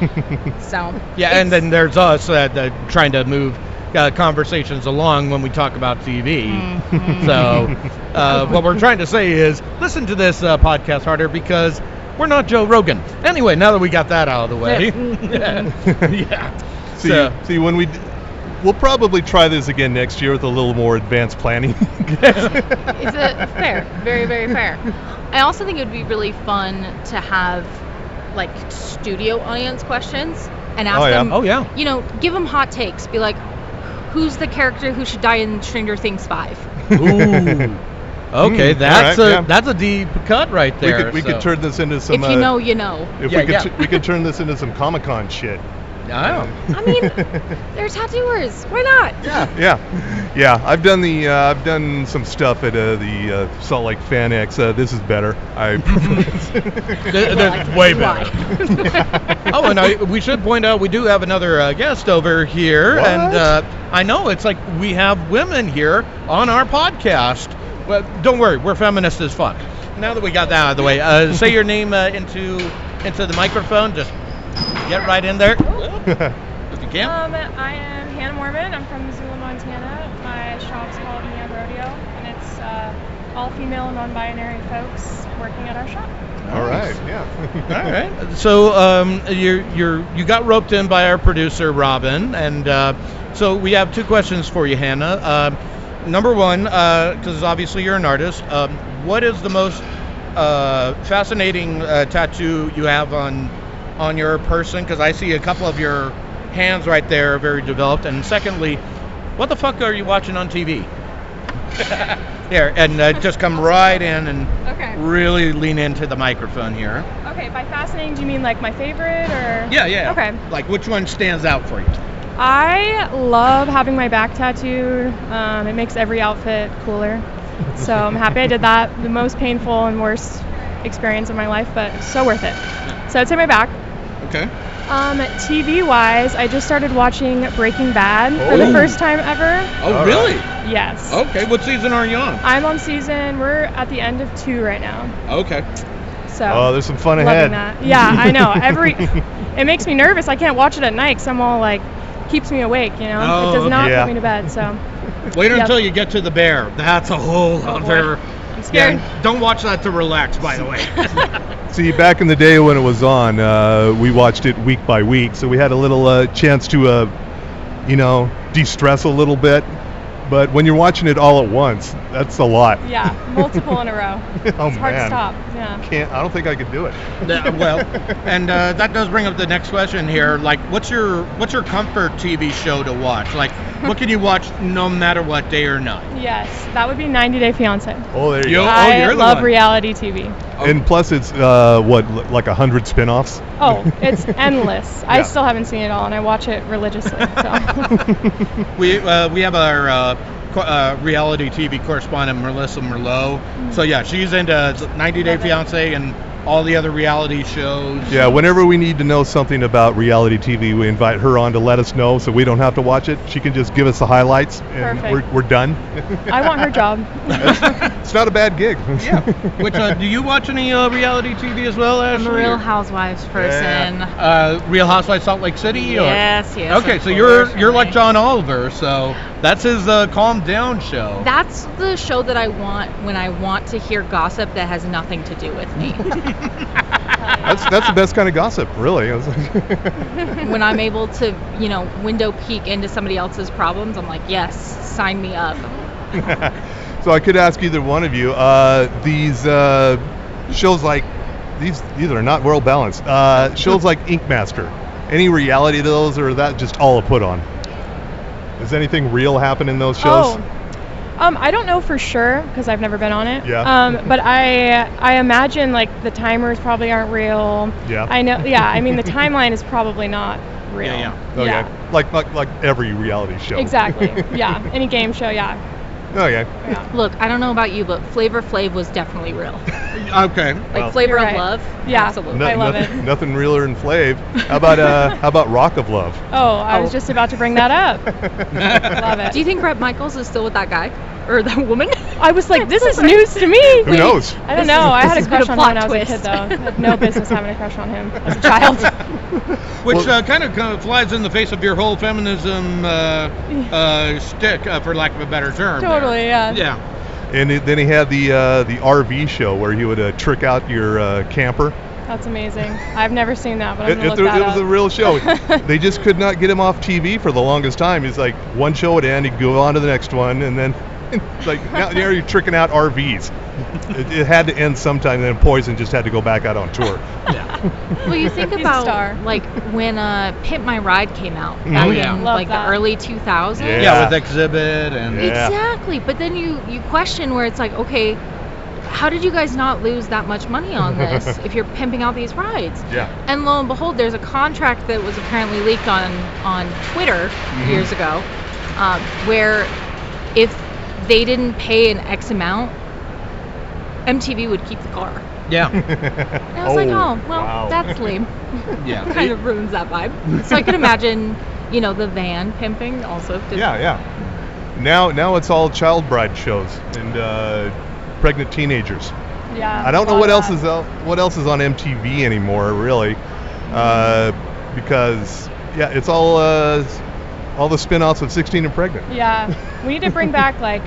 So. Yeah, and then there's us trying to move conversations along when we talk about TV. So what we're trying to say is listen to this podcast harder because we're not Joe Rogan. Anyway, now that we got that out of the way. Yeah. See, when we'll probably try this again next year with a little more advanced planning. It's fair. Very, very fair. I also think it would be really fun to have like studio audience questions and ask them. Oh, yeah. Give them hot takes. Be like, who's the character who should die in Stranger Things 5? Ooh. Okay, that's a deep cut right there. We could turn this into some. If you know, you know. We could turn this into some Comic-Con shit. I mean, they're tattooers. Why not? Yeah. I've done some stuff at the Salt Lake Fan X. This is better. That's way better. Oh, and we should point out we do have another guest over here, what? And I know it's like we have women here on our podcast, but don't worry, we're feminist as fuck. Now that we got that out of the way, say your name into the microphone. Just get right in there. If you can. I am Hanna Moorman. I'm from Missoula, Montana. My shop's called Rodeo, and it's all female and non-binary folks working at our shop. All right, yeah. All right. So you got roped in by our producer Robin, and so we have two questions for you, Hanna. Number one, because obviously you're an artist, what is the most fascinating tattoo you have on your person? Because I see a couple of your hands right there, very developed. And secondly, what the fuck are you watching on TV? Here, and just come right in and really lean into the microphone here. Okay, by fascinating, do you mean like my favorite or? Yeah. Okay. Like which one stands out for you? I love having my back tattooed. It makes every outfit cooler. So I'm happy I did that. The most painful and worst experience of my life, but so worth it. So I'd say my back. Okay. TV-wise, I just started watching Breaking Bad for the first time ever. Oh, really? Yes. Okay, what season are you on? I'm on we're at the end of 2 right now. Okay. So. There's some fun ahead. That. Yeah, I know. It makes me nervous. I can't watch it at night because I'm all like, keeps me awake, you know? It does not put me to bed, so. Wait until you get to the bear. That's a whole other. I'm scared. Yeah, don't watch that to relax, by the way. See, back in the day when it was on, we watched it week by week, so we had a little chance to, de-stress a little bit. But when you're watching it all at once, that's a lot. Yeah, multiple in a row. It's hard to stop. Yeah. I don't think I could do it. Well, and that does bring up the next question here. Like, what's your comfort TV show to watch? Like, what can you watch no matter what, day or night? Yes, that would be 90 Day Fiancé. Oh, there you go. I love reality TV. And plus, it's like 100 spin-offs? Oh, it's endless. I still haven't seen it all, and I watch it religiously. So. We have our reality TV correspondent, Melissa Merlot. Mm-hmm. So yeah, she's into 90 Day Fiancé and all the other reality shows. Yeah, whenever we need to know something about reality TV, we invite her on to let us know so we don't have to watch it. She can just give us the highlights and we're done. I want her job. It's not a bad gig. Yeah. Which do you watch any reality TV as well, Ashley? I'm a Real Housewives person. Real Housewives Salt Lake City? Yes. Okay, so you're like John Oliver, so that's his calm down show. That's the show that I want when I want to hear gossip that has nothing to do with me. That's the best kind of gossip, really. When I'm able to, window peek into somebody else's problems, I'm like, yes, sign me up. So I could ask either one of you, these shows like, these are not well balanced, shows like Ink Master, any reality to those, or is that just all a put on? Does anything real happen in those shows? I don't know for sure because I've never been on it. Yeah. But I imagine like the timers probably aren't real. Yeah. I know. Yeah. I mean the timeline is probably not real. Okay. Like every reality show. Exactly. Yeah. Any game show. Yeah. Okay. Yeah. Look, I don't know about you, but Flavor Flav was definitely real. Okay. Like Flavor of right. Love. Yeah. Absolutely. I love it. Nothing realer than Flav. How about Rock of Love? I was just about to bring that up. Love it. Do you think Bret Michaels is still with that guy or that woman? I was like, this is news to me. Who knows? I don't know. I had a crush on him when I was twist. a kid, though. I had no business having a crush on him as a child. Which kind of flies in the face of your whole feminism shtick, for lack of a better term. Totally, yeah. Yeah. And then he had the RV show where he would trick out your camper. That's amazing. I've never seen that, but I'm going to look that It up. was a real show. They just could not get him off TV for the longest time. He's like, one show would end, he'd go on to the next one, and then like now you're tricking out RVs. It had to end sometime, and then Poison just had to go back out on tour. Well, you think He's a about star. like when Pimp My Ride came out back in Love like that. the early 2000s. Yeah, with Exhibit and Yeah. Exactly. But then you question where it's like, okay, how did you guys not lose that much money on this if you're pimping out these rides? Yeah. And lo and behold, there's a contract that was apparently leaked on Twitter years ago, where if they didn't pay an X amount, MTV would keep the car. yeah. And I was like, oh, well, wow. that's lame. Yeah. Kind of ruins that vibe. So I could imagine, the van pimping also. Yeah. Now it's all child bride shows and pregnant teenagers. Yeah. I don't know love what else that. is on MTV anymore, really, because it's all the spin-offs of 16 and Pregnant. Yeah. We need to bring back, like,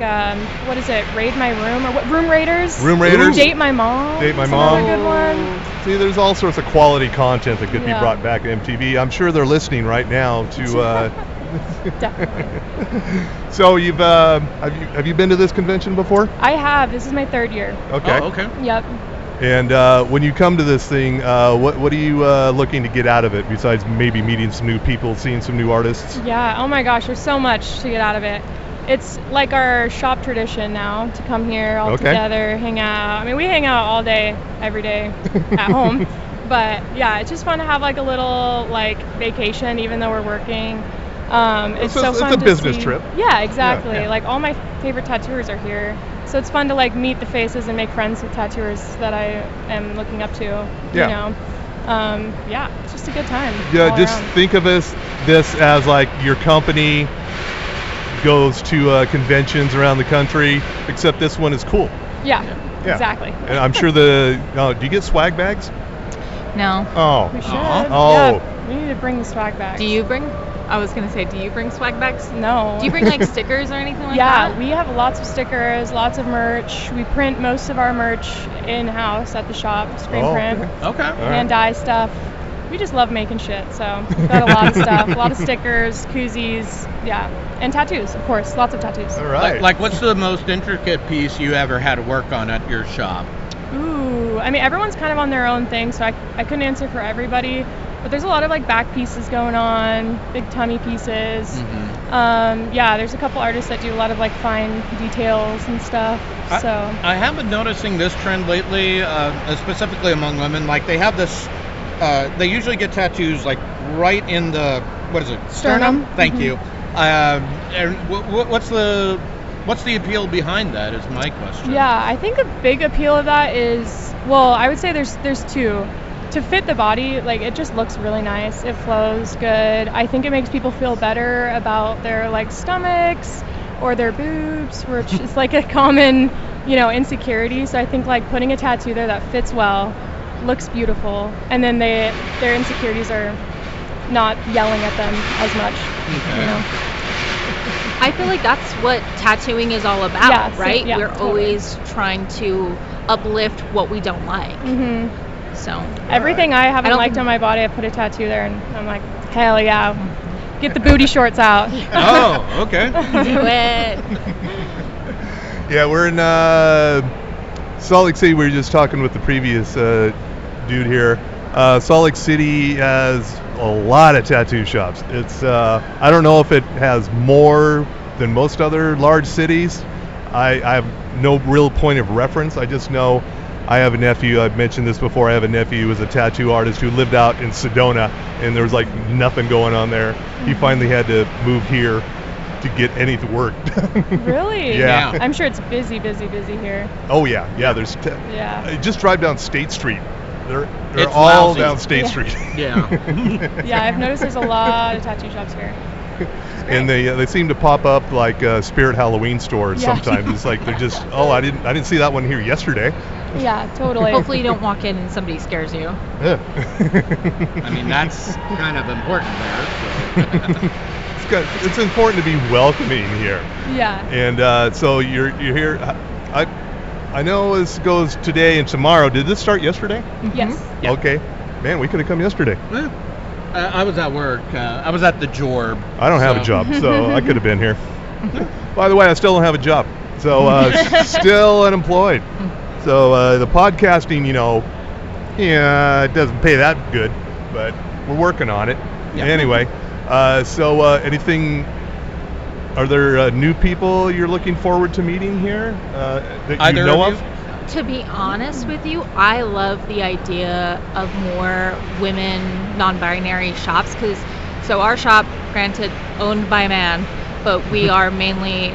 what is it? Raid My Room? Or what? Room Raiders? Room Raiders. Date My Mom? Date My That's Mom. another good one. See, there's all sorts of quality content that could be Yeah. brought back to MTV. I'm sure they're listening right now to. Definitely. So you've have you been to this convention before? I have. This is my 3rd year. Okay. Oh, okay. Yep. And when you come to this thing, what are you looking to get out of it besides maybe meeting some new people, seeing some new artists? Yeah. Oh my gosh, there's so much to get out of it. It's like our shop tradition now to come here all together, hang out. I mean, we hang out all day, every day at home. But yeah, it's just fun to have like a little like vacation, even though we're working. It's so fun. It's a business see. trip. Yeah, exactly. Yeah. Like all my favorite tattooers are here, so it's fun to like meet the faces and make friends with tattooers that I am looking up to. Yeah. It's just a good time. Yeah, all just around. think of this as like your company goes to conventions around the country, except this one is cool. Yeah. Yeah. Exactly. And I'm sure do you get swag bags? No. Oh. We should. Oh. Yeah, we need to bring the swag back. Do you bring? I was gonna say, do you bring swag bags? No. Do you bring like stickers or anything like Yeah, that? we have lots of stickers, lots of merch. We print most of our merch in-house at the shop, screen print, Okay. hand dye stuff. We just love making shit, so we've got a lot of stuff, a lot of stickers, koozies, yeah, and tattoos, of course, lots of tattoos. All right. Like, what's the most intricate piece you ever had to work on at your shop? Ooh, I mean, everyone's kind of on their own thing, so I couldn't answer for everybody. But there's a lot of like back pieces going on, big tummy pieces. Yeah, there's a couple artists that do a lot of like fine details and stuff. I have been noticing this trend lately, specifically among women. Like they have this, they usually get tattoos like right in the, what is it? Sternum. Thank you. And what's the appeal behind that is my question. Yeah, I think a big appeal of that is, well, I would say there's two. To fit the body, like it just looks really nice. It flows good. I think it makes people feel better about their like stomachs or their boobs, which is like a common, insecurity. So I think like putting a tattoo there that fits well, looks beautiful, and then their insecurities are not yelling at them as much. I feel like that's what tattooing is all about, Yeah, right? yeah, We're totally. always trying to uplift what we don't like. So everything I haven't liked on my body, I put a tattoo there, and I'm like, hell yeah, get the booty shorts out. Oh, okay. Do it. Yeah, we're in Salt Lake City. We were just talking with the previous dude here. Salt Lake City has a lot of tattoo shops. It's I don't know if it has more than most other large cities. I have no real point of reference. I just know I have a nephew. I've mentioned this before. I have a nephew who was a tattoo artist who lived out in Sedona, and there was like nothing going on there. He finally had to move here to get anything worked. Really? Yeah. I'm sure it's busy here. Oh yeah. There's just drive down State Street. They're all lousy. down State Street. Yeah. Yeah, I've noticed there's a lot of tattoo shops here. And they seem to pop up like Spirit Halloween stores sometimes. It's like they're just, I didn't see that one here yesterday. Yeah, totally. Hopefully you don't walk in and somebody scares you. Yeah. I mean, that's kind of important there. So. It's important to be welcoming here. Yeah. And so you're here. I know this goes today and tomorrow. Did this start yesterday? Mm-hmm. Yes. Yeah. Okay. Man, we could have come yesterday. I was at work. I was at the Jorb. I don't have a job, so I could have been here. By the way, I still don't have a job, so still unemployed. So the podcasting, it doesn't pay that good, but we're working on it. Yeah. Anyway, so anything? Are there new people you're looking forward to meeting here that you know of? To be honest with you, I love the idea of more women non-binary shops so our shop, granted, owned by a man, but we are mainly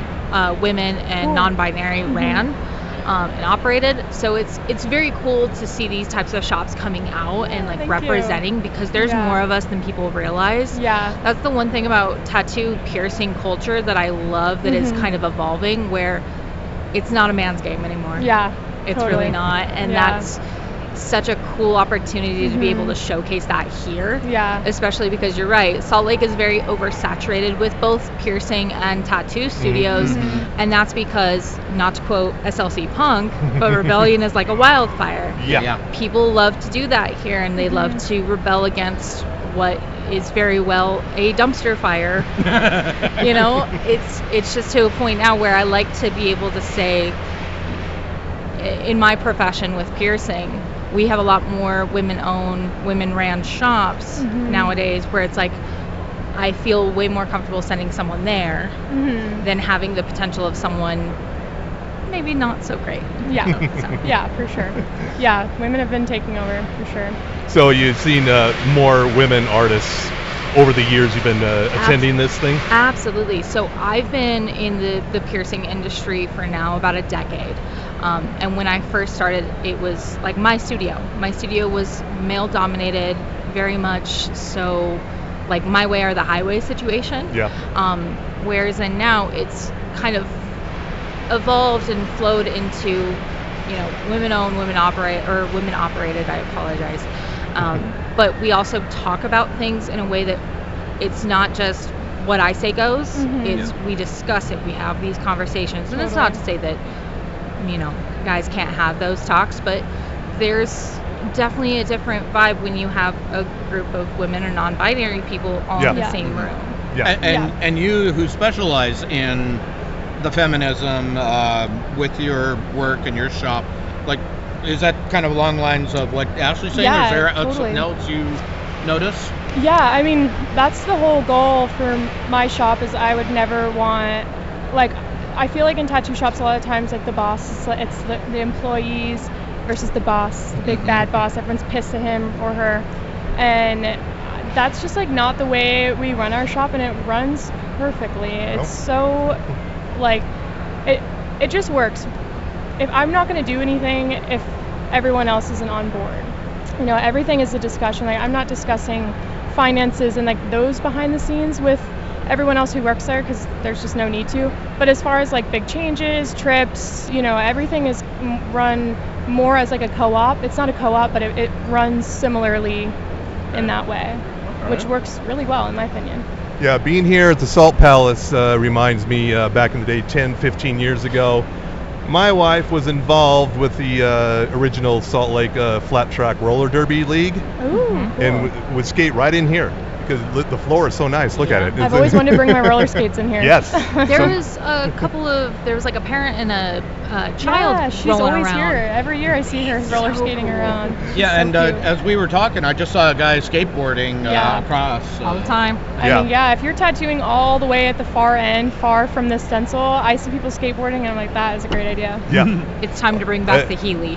women and non-binary ran and operated. So it's very cool to see these types of shops coming out and representing because there's more of us than people realize. Yeah. That's the one thing about tattoo piercing culture that I love that is kind of evolving where it's not a man's game anymore. Yeah. It's really not, and that's such a cool opportunity to be able to showcase that here. Yeah. Especially because you're right, Salt Lake is very oversaturated with both piercing and tattoo studios, and that's because, not to quote SLC Punk, but rebellion is like a wildfire. Yeah. People love to do that here, and they love to rebel against what is very well a dumpster fire. It's just to a point now where I like to be able to say, in my profession with piercing, we have a lot more women-owned, women-ran shops nowadays where it's like I feel way more comfortable sending someone there than having the potential of someone maybe not so great. Yeah. Yeah, for sure. Yeah, women have been taking over for sure. So you've seen more women artists over the years you've been attending this thing? Absolutely. So I've been in the piercing industry for now about a decade. And when I first started, it was like my studio. My studio was male dominated, very much so like my way or the highway situation. Yeah. Whereas now it's kind of evolved and flowed into, women owned, women operated, I apologize. But we also talk about things in a way that it's not just what I say goes. It's we discuss it. We have these conversations. And it's not to say that guys can't have those talks, but there's definitely a different vibe when you have a group of women or non-binary people all in the same room. And you who specialize in the feminism with your work and your shop, like, is that kind of along lines of what Ashley's saying? Yeah, or is there totally. something else you notice? Yeah, I mean, that's the whole goal for my shop is I would never want, like, I feel like in tattoo shops a lot of times, like, the boss, it's the employees versus the boss, the big bad boss. Everyone's pissed at him or her. And that's just, like, not the way we run our shop, and it runs perfectly. It's so, like, it just works. If I'm not going to do anything if everyone else isn't on board. Everything is a discussion. Like, I'm not discussing finances and, like, those behind the scenes with everyone else who works there because there's just no need to. But as far as, like, big changes, trips, everything is run more as, like, a co-op. It's not a co-op, but it runs similarly in that way, which works really well in my opinion. Yeah, being here at the Salt Palace reminds me back in the day, 10, 15 years ago, My wife was involved with the original Salt Lake Flat Track Roller Derby League. Ooh, cool. And would skate right in here because the floor is so nice. Look at it. I've always wanted to bring my roller skates in here. Yes. There was like a parent and a child. Yeah, she's rolling always around. here. Every year I see her roller skating cool. around. Yeah, So and cute. as we were talking, I just saw a guy skateboarding across. All the time. I mean, if you're tattooing all the way at the far end, far from the stencil, I see people skateboarding, and I'm like, that is a great idea. Yeah. It's time to bring back the Heeley.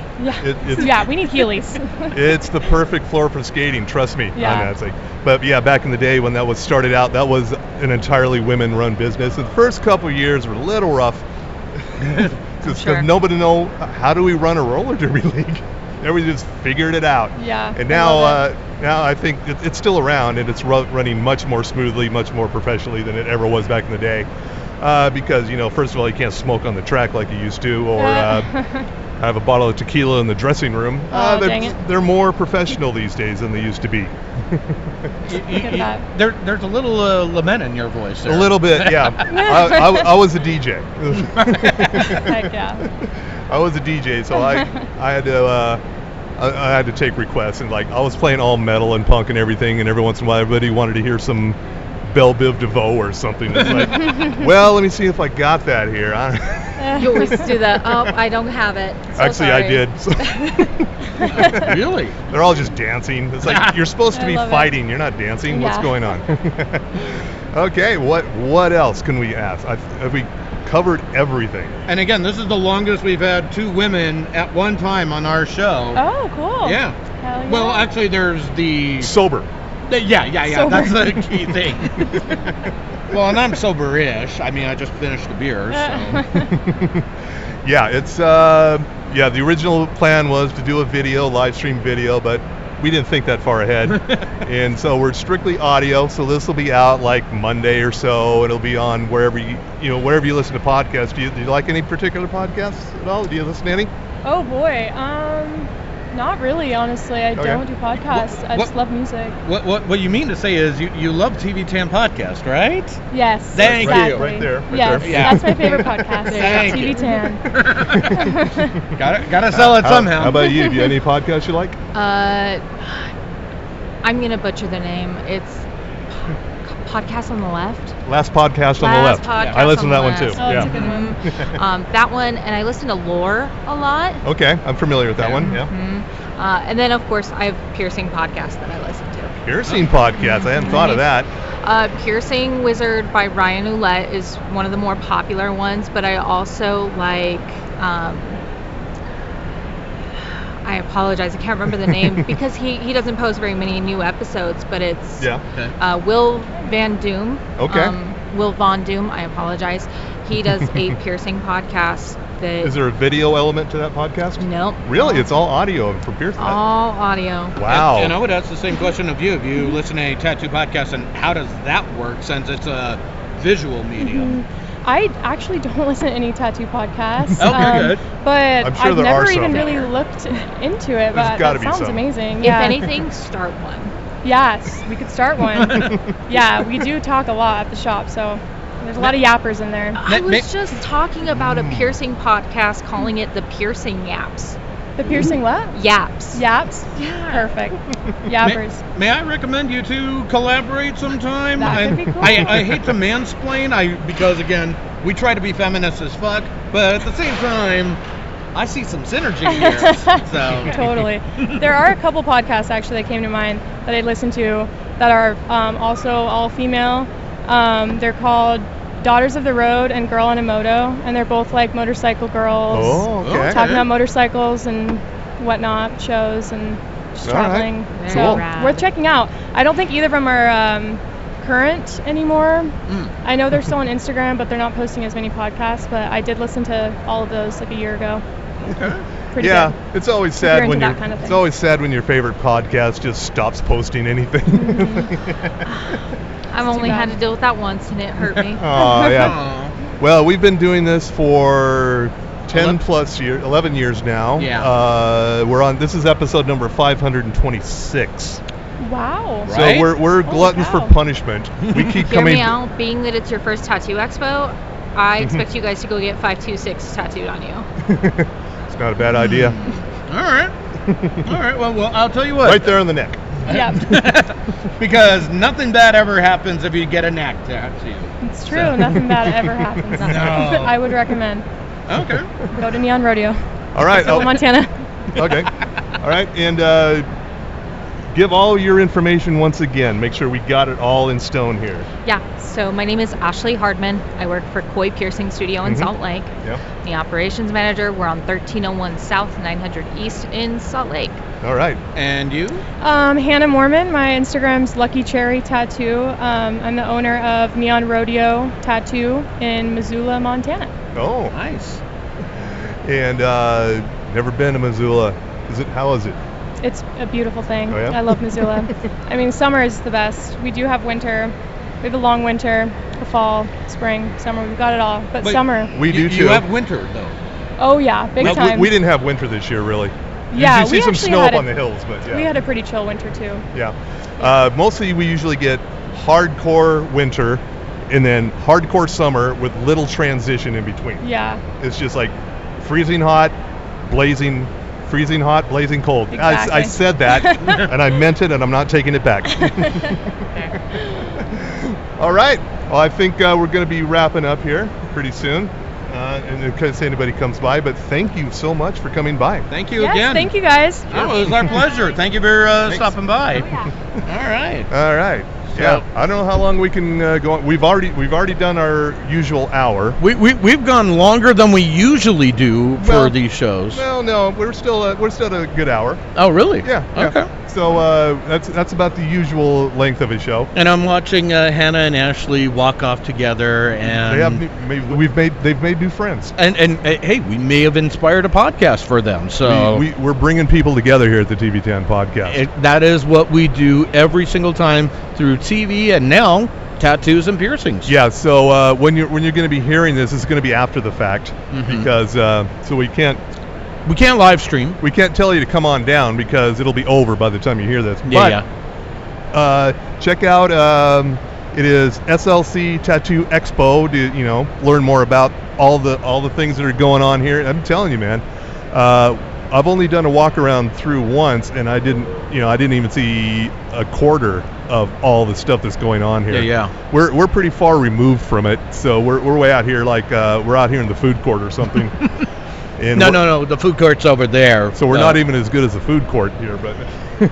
Yeah, we need Heelys. It's the perfect floor for skating, trust me. Yeah. On that. It's like, but yeah, back in the day when that was started out, that was an entirely women-run business. And the first couple of years were a little rough because nobody know how do we run a roller derby league. Everybody just figured it out. Yeah. And now I think it's still around and it's running much more smoothly, much more professionally than it ever was back in the day. Because first of all, you can't smoke on the track like you used to, or have a bottle of tequila in the dressing room. Dang it. They're more professional these days than they used to be. There's a little lament in your voice there. A little bit, yeah. I was a DJ. Heck yeah. I was a DJ, so I had to take requests, and like I was playing all metal and punk and everything, and every once in a while everybody wanted to hear some Belle Biv DeVoe or something. It's like, well, let me see if I got that here. You always do that. Oh, I don't have it. So Actually, sorry. I did. Really? They're all just dancing. It's like you're supposed to be fighting. You're not dancing. What's Yeah. going on? Okay, what else can we ask? Have we covered everything? And again, this is the longest we've had two women at one time on our show. Oh, cool. Yeah. Hell yeah. Well, actually, there's the... Sober. Yeah. Sober. That's the key thing. Well, and I'm sober-ish. I mean, I just finished the beer, so... Yeah, it's the original plan was to do a live stream video, but we didn't think that far ahead. And so we're strictly audio, so this will be out like Monday or so. It'll be on wherever you listen to podcasts. Do you like any particular podcasts at all? Do you listen to any? Oh boy, not really, honestly. I don't do podcasts. I just love music. What you mean to say is you love TV Tan podcast, right? Yes. Thank you. exactly. Right there. Yes, Yeah. that's my favorite podcast. Thank TV you. Tan. Gotta sell it somehow. How about you? Do you have any podcasts you like? I'm gonna butcher the name. It's Podcast on the Left. Last Podcast on the Left. Podcast I listened to that on one the too. Left. Oh, Yeah. that's a good one. That one, and I listen to Lore a lot. Okay, I'm familiar with that one. Yeah. And then, of course, I have Piercing Podcast that I listen to. Piercing podcast. I hadn't thought of that. Piercing Wizard by Ryan Ouellette is one of the more popular ones, but I also like, I apologize, I can't remember the name because he doesn't post very many new episodes, but it's Will Van Doom. Okay. Will Von Doom, I apologize. He does a piercing podcast that... Is there a video element to that podcast? Nope. Really? It's all audio for piercing? All audio. Wow. And I would ask the same question of you. If you listen to a tattoo podcast, and how does that work since it's a visual medium? I actually don't listen to any tattoo podcasts. Okay, good. But I'm sure I've there never are even some. really looked into it. But gotta that be sounds some. amazing. If Yeah. anything, start one. Yes, we could start one. Yeah, we do talk a lot at the shop, so there's a lot of yappers in there. I was just talking about a piercing podcast, calling it the Piercing Yaps. The piercing what? Yaps. Yaps? Yeah. Perfect. Yappers. May I recommend you two collaborate sometime? That could be cool. I hate to mansplain, because again, we try to be feminist as fuck, but at the same time, I see some synergy here. So Totally. There are a couple podcasts actually that came to mind that I listened to that are also all female. They're called Daughters of the Road and Girl on a Moto, and they're both like motorcycle girls. Oh, okay. Talking about motorcycles and whatnot, shows and just All right. traveling. Very So rad. worth checking out. I don't think either of them are current anymore. I know they're still on Instagram, but they're not posting as many podcasts. But I did listen to all of those like a year ago. Pretty Yeah, good. it's always If sad you're when into your that kind of it's thing. always sad when your favorite podcast just stops posting anything. I've only bad. had to deal with that once, and it hurt me. Oh yeah. Aw. Well, we've been doing this for 11 years now. Yeah. This is episode number 526. Wow. Right? So we're Holy gluttons for cow. punishment. We keep Hear coming. me out, being that it's your first tattoo expo, I expect you guys to go get 526 tattooed on you. It's not a bad idea. All right. All right. Well, I'll tell you what. Right there on the neck. Yeah. Because nothing bad ever happens if you get a neck tattoo. It's true. Nothing bad ever happens. No. I would recommend. Okay. Go to Neon Rodeo. All right. Missoula, Montana. Okay. All right. And give all your information once again. Make sure we got it all in stone here. Yeah, so my name is Ashley Hardman. I work for Koi Piercing Studio in Salt Lake. Yep. The operations manager. We're on 1301 South, 900 East in Salt Lake. All right. And you? Hanna Moorman. My Instagram's Lucky Cherry Tattoo. I'm the owner of Neon Rodeo Tattoo in Missoula, Montana. Oh, Nice. and never been to Missoula. How is it? It's a beautiful thing. Oh, yeah? I love Missoula. I mean, summer is the best. We do have winter. We have a long winter, a fall, spring, summer. We've got it all. But Wait, summer. We do too. You have winter though. Oh yeah, big time. We didn't have winter this year, really. Yeah, you see we some actually snow had up on the hills, but yeah. We had a pretty chill winter too. Yeah. Mostly we usually get hardcore winter and then hardcore summer with little transition in between. Yeah. It's just like freezing hot, blazing cold. Exactly. I said that and I meant it and I'm not taking it back. All right. Well, I think we're going to be wrapping up here pretty soon. And in case anybody comes by, but thank you so much for coming by. Thank you Yes, again. thank you guys. Oh, it was our pleasure. Thank you for stopping by. Oh, yeah. All right. Yeah. I don't know how long we can go on. We've already done our usual hour. We've gone longer than we usually do for these shows. Well, no, we're still at a good hour. Oh, really? Yeah. Okay. So that's about the usual length of a show. And I'm watching Hannah and Ashley walk off together, and they've made new friends. And hey, we may have inspired a podcast for them. So we're bringing people together here at the TV10 podcast. That is what we do every single time through TV and now tattoos and piercings. Yeah. So when you're going to be hearing this, it's going to be after the fact because so we can't live stream. We can't tell you to come on down because it'll be over by the time you hear this. But check out it is SLC Tattoo Expo to learn more about all the things that are going on here. I'm telling you, man. I've only done a walk around through once, and I didn't even see a quarter of all the stuff that's going on here. Yeah. We're pretty far removed from it, so we're way out here, like we're out here in the food court or something. And no, the food court's over there. So we're not even as good as the food court here, but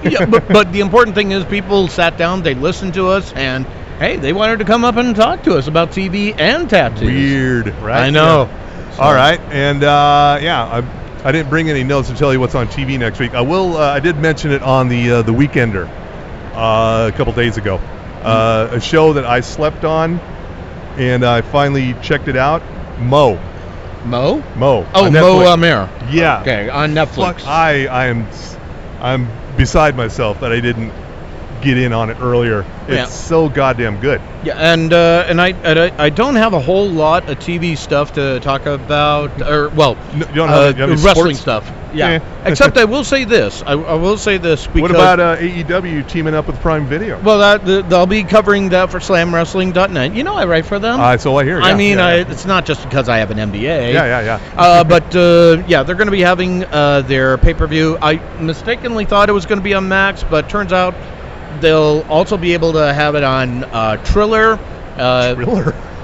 yeah, but the important thing is people sat down, they listened to us, and hey, they wanted to come up and talk to us about TV and tattoos. Weird, right? I know. Yeah. So. All right, and I didn't bring any notes to tell you what's on TV next week. I did mention it on the Weekender a couple days ago. A show that I slept on, and I finally checked it out. Mo. Oh, Mo Amer. Yeah. Okay, on Netflix. I'm beside myself that I didn't get in on it earlier. It's so goddamn good. Yeah, and I don't have a whole lot of TV stuff to talk about, or you don't have wrestling sports stuff. Yeah. Except I will say this. I will say this because. What about AEW teaming up with Prime Video? Well, they'll be covering that for SlamWrestling.net. I write for them. So I hear. Yeah, I mean, it's not just because I have an MBA. Yeah. But they're going to be having their pay-per-view. I mistakenly thought it was going to be on Max, but turns out they'll also be able to have it on Triller,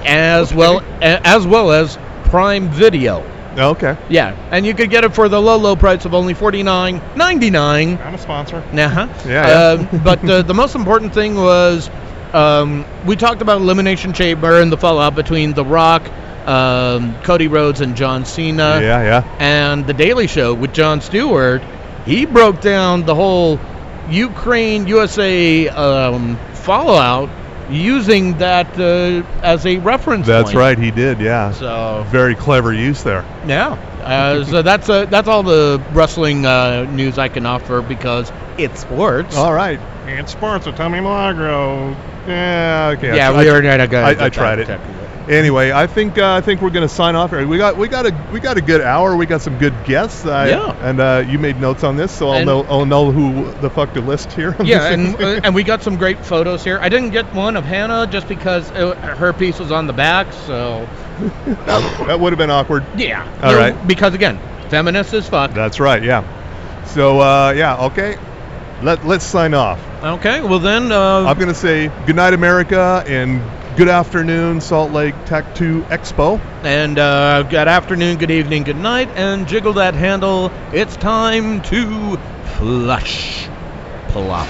as well as Prime Video. Okay. Yeah, and you could get it for the low price of only $49.99. I'm a sponsor. Yeah. But the most important thing was we talked about Elimination Chamber and the fallout between The Rock, Cody Rhodes, and John Cena. Yeah. And The Daily Show with Jon Stewart. He broke down the whole Ukraine-USA fallout using that as a reference That's point. right, he did, yeah. So very clever use there. Yeah. So that's all the wrestling news I can offer because it's sports. All right. It's sports with Tommy Milagro. Yeah, okay. Yeah, we already had a guy. I tried it. Anyway, I think we're gonna sign off here. We got a good hour. We got some good guests. And you made notes on this, so I'll know who the fuck to list here. And we got some great photos here. I didn't get one of Hanna just because her piece was on the back, so that would have been awkward. Yeah. All right. Because again, feminist as fuck. That's right. Yeah. So okay. Let's sign off. Okay. Well then, I'm gonna say good night, America, and good afternoon, Salt Lake Tattoo Expo. And good afternoon, good evening, good night, and jiggle that handle. It's time to flush plop.